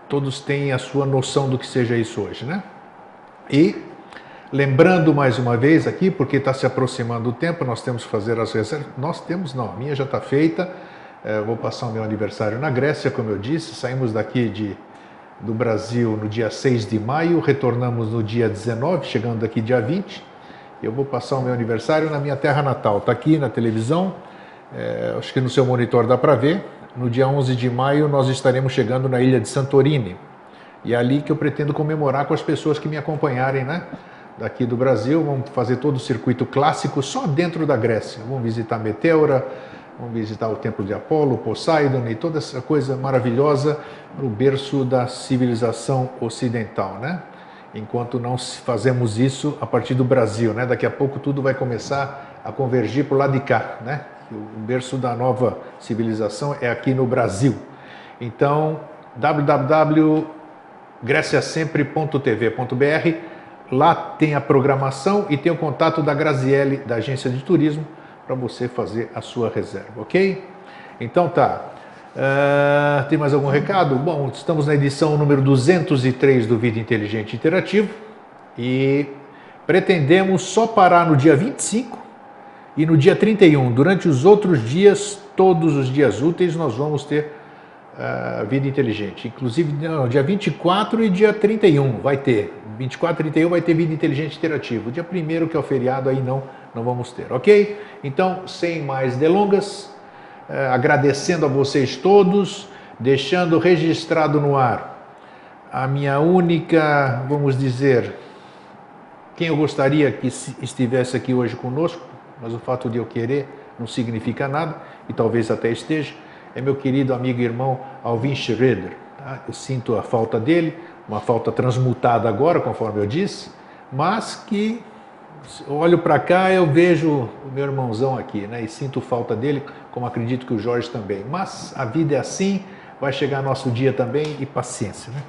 todos têm a sua noção do que seja isso hoje, né? E Lembrando mais uma vez aqui, porque está se aproximando o tempo, nós temos que fazer as reservas. Nós temos não, a minha já está feita. Vou passar o meu aniversário na Grécia, como eu disse. Saímos daqui do Brasil no dia 6 de maio, retornamos no dia 19, chegando daqui dia 20. Eu vou passar o meu aniversário na minha terra natal. Está aqui na televisão, acho que no seu monitor dá para ver. No dia 11 de maio nós estaremos chegando na ilha de Santorini. E é ali que eu pretendo comemorar com as pessoas que me acompanharem, né? Daqui do Brasil. Vamos fazer todo o circuito clássico só dentro da Grécia. Vamos visitar Meteora, vamos visitar o Templo de Apolo, Poseidon e toda essa coisa maravilhosa no berço da civilização ocidental, né? Enquanto não fazemos isso a partir do Brasil, né? Daqui a pouco tudo vai começar a convergir para o lado de cá, né? O berço da nova civilização é aqui no Brasil. Então, www.greciasempre.tv.br, lá tem a programação e tem o contato da Graziele, da agência de turismo, para você fazer a sua reserva, ok? Então tá. Tem mais algum recado? Bom, estamos na edição número 203 do Vida Inteligente Interativo e pretendemos só parar no dia 25 e no dia 31. Durante os outros dias, todos os dias úteis, nós vamos ter Vida Inteligente. Inclusive, dia 24 e dia 31 vai ter. 24 e 31 vai ter Vida Inteligente Interativo. Dia 1º, que é o feriado, aí não vamos ter, ok? Então, sem mais delongas, agradecendo a vocês todos, deixando registrado no ar a minha única, vamos dizer, quem eu gostaria que estivesse aqui hoje conosco, mas o fato de eu querer não significa nada, e talvez até esteja, é meu querido amigo e irmão Alvin Schroeder. Tá? Eu sinto a falta dele, uma falta transmutada agora, conforme eu disse, mas que olho para cá, eu vejo o meu irmãozão aqui, né? E sinto falta dele, como acredito que o Jorge também. Mas a vida é assim, vai chegar nosso dia também e paciência, né?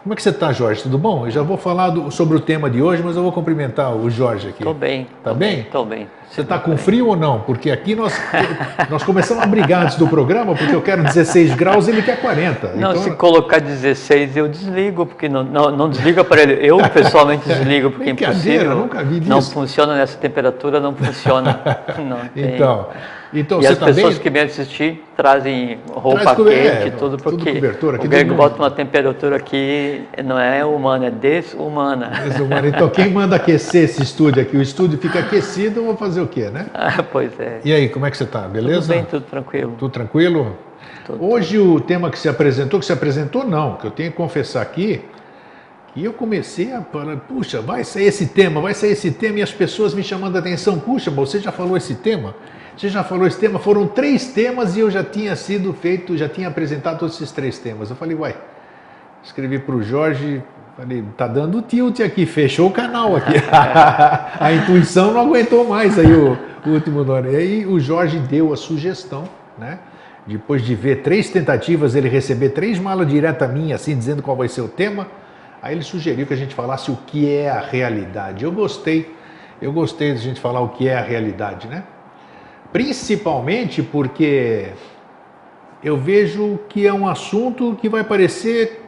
Como é que você está, Jorge? Tudo bom? Eu já vou falar sobre o tema de hoje, mas eu vou cumprimentar o Jorge aqui. Estou bem. Tá bem? Estou bem. Você está com frio ou não? Porque aqui nós começamos a brigar antes do programa, porque eu quero 16 graus e ele quer 40. Não, então, se colocar 16 eu desligo, porque não desliga para ele. Eu pessoalmente desligo, porque é impossível. Nunca vi disso. Não funciona nessa temperatura, não funciona. Não tem. Então e você as tá pessoas bem? que vêm assistir trazem roupa quente, tudo, porque o Greg bota uma temperatura que não é humana, é desumana. Então quem manda aquecer esse estúdio aqui? O estúdio fica aquecido, eu vou fazer o quê, né? Pois é. E aí, como é que você está? Beleza? Tudo bem, tudo tranquilo. Tudo tranquilo? Hoje o tema que se apresentou não, que eu tenho que confessar aqui, que eu comecei a falar, puxa, vai sair esse tema, e as pessoas me chamando a atenção, puxa, você já falou esse tema? Foram 3 temas e eu já tinha apresentado todos esses 3 temas. Eu falei, escrevi para o Jorge, falei, tá dando tilt aqui, fechou o canal aqui. A intuição não aguentou mais aí o último nome. E aí o Jorge deu a sugestão, né? Depois de ver 3 tentativas, ele receber 3 malas direto a mim, assim, dizendo qual vai ser o tema, aí ele sugeriu que a gente falasse o que é a realidade. Eu gostei de a gente falar o que é a realidade, né? Principalmente porque eu vejo que é um assunto que vai parecer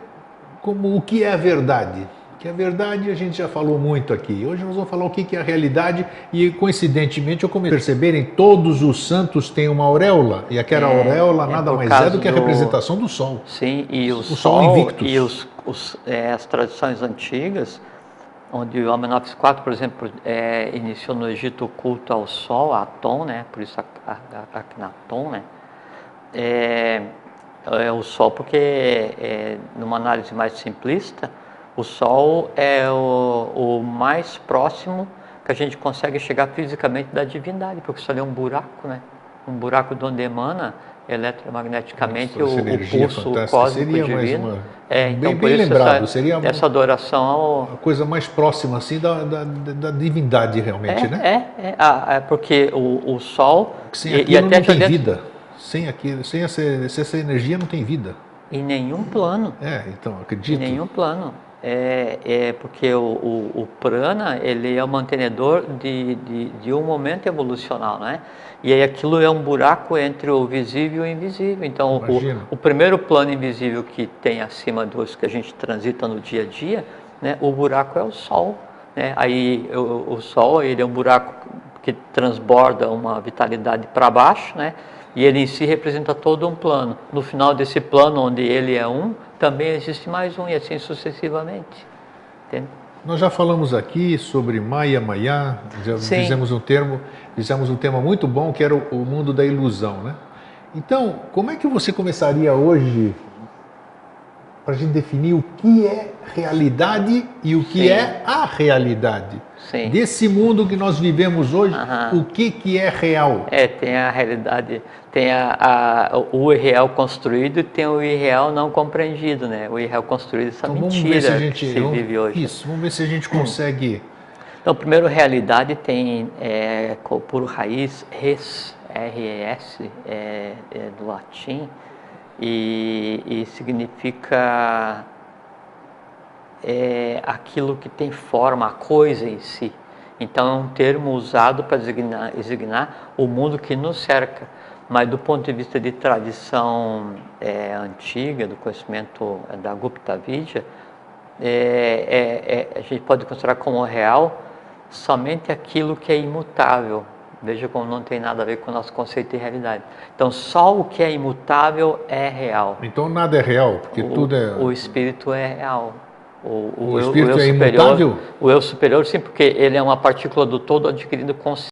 como o que é a verdade. Que a verdade a gente já falou muito aqui. Hoje nós vamos falar o que é a realidade e, coincidentemente, eu comecei a perceberem todos os santos têm uma auréola e aquela auréola nada mais é do que a representação do Sol. Sim, e o Sol Invictus. E as tradições antigas, onde o Amenófis IV, por exemplo, iniciou no Egito o culto ao Sol, a Aton, né? Por isso Akhenaton, né? O Sol, porque numa análise mais simplista, o Sol é o mais próximo que a gente consegue chegar fisicamente da divindade, porque isso ali é um buraco, né? Um buraco de onde emana eletromagneticamente o pulso cósmico divino. Então, bem lembrado, seria essa adoração a coisa mais próxima assim da divindade realmente, né? Porque o Sol sem aquilo não tem vida. Sem essa energia não tem vida. Em nenhum plano. Então acredito. Em nenhum plano. Porque o prana, ele é o mantenedor de um momento evolucional, né? E aí aquilo é um buraco entre o visível e o invisível. Então o primeiro plano invisível que tem acima dos que a gente transita no dia a dia, né? O buraco é o Sol. né? Aí o Sol, ele é um buraco que transborda uma vitalidade para baixo, né? E ele em si representa todo um plano. No final desse plano, onde ele é um, também existe mais um, e assim sucessivamente. Entende? Nós já falamos aqui sobre Maya Maya, já fizemos um tema muito bom que era o mundo da ilusão, né? Então, como é que você começaria hoje para a gente definir o que é realidade e o que é a realidade? Sim. Desse mundo que nós vivemos hoje, o que é real? Tem a realidade, tem o irreal construído e tem o irreal não compreendido, né? O irreal construído, essa Então, mentira que se vive hoje. Isso, vamos ver se a gente consegue... Então, primeiro, realidade tem por raiz, res, R-E-S, do latim, e significa aquilo que tem forma, a coisa em si. Então é um termo usado para designar o mundo que nos cerca, mas do ponto de vista de tradição antiga, do conhecimento da Gupta Vidya, a gente pode considerar como real somente aquilo que é imutável. Veja como não tem nada a ver com o nosso conceito de realidade. Então, só o que é imutável é real. Então, nada é real, porque tudo é... O espírito é real. O espírito é imutável? O eu superior, sim, porque ele é uma partícula do todo adquirido consciência.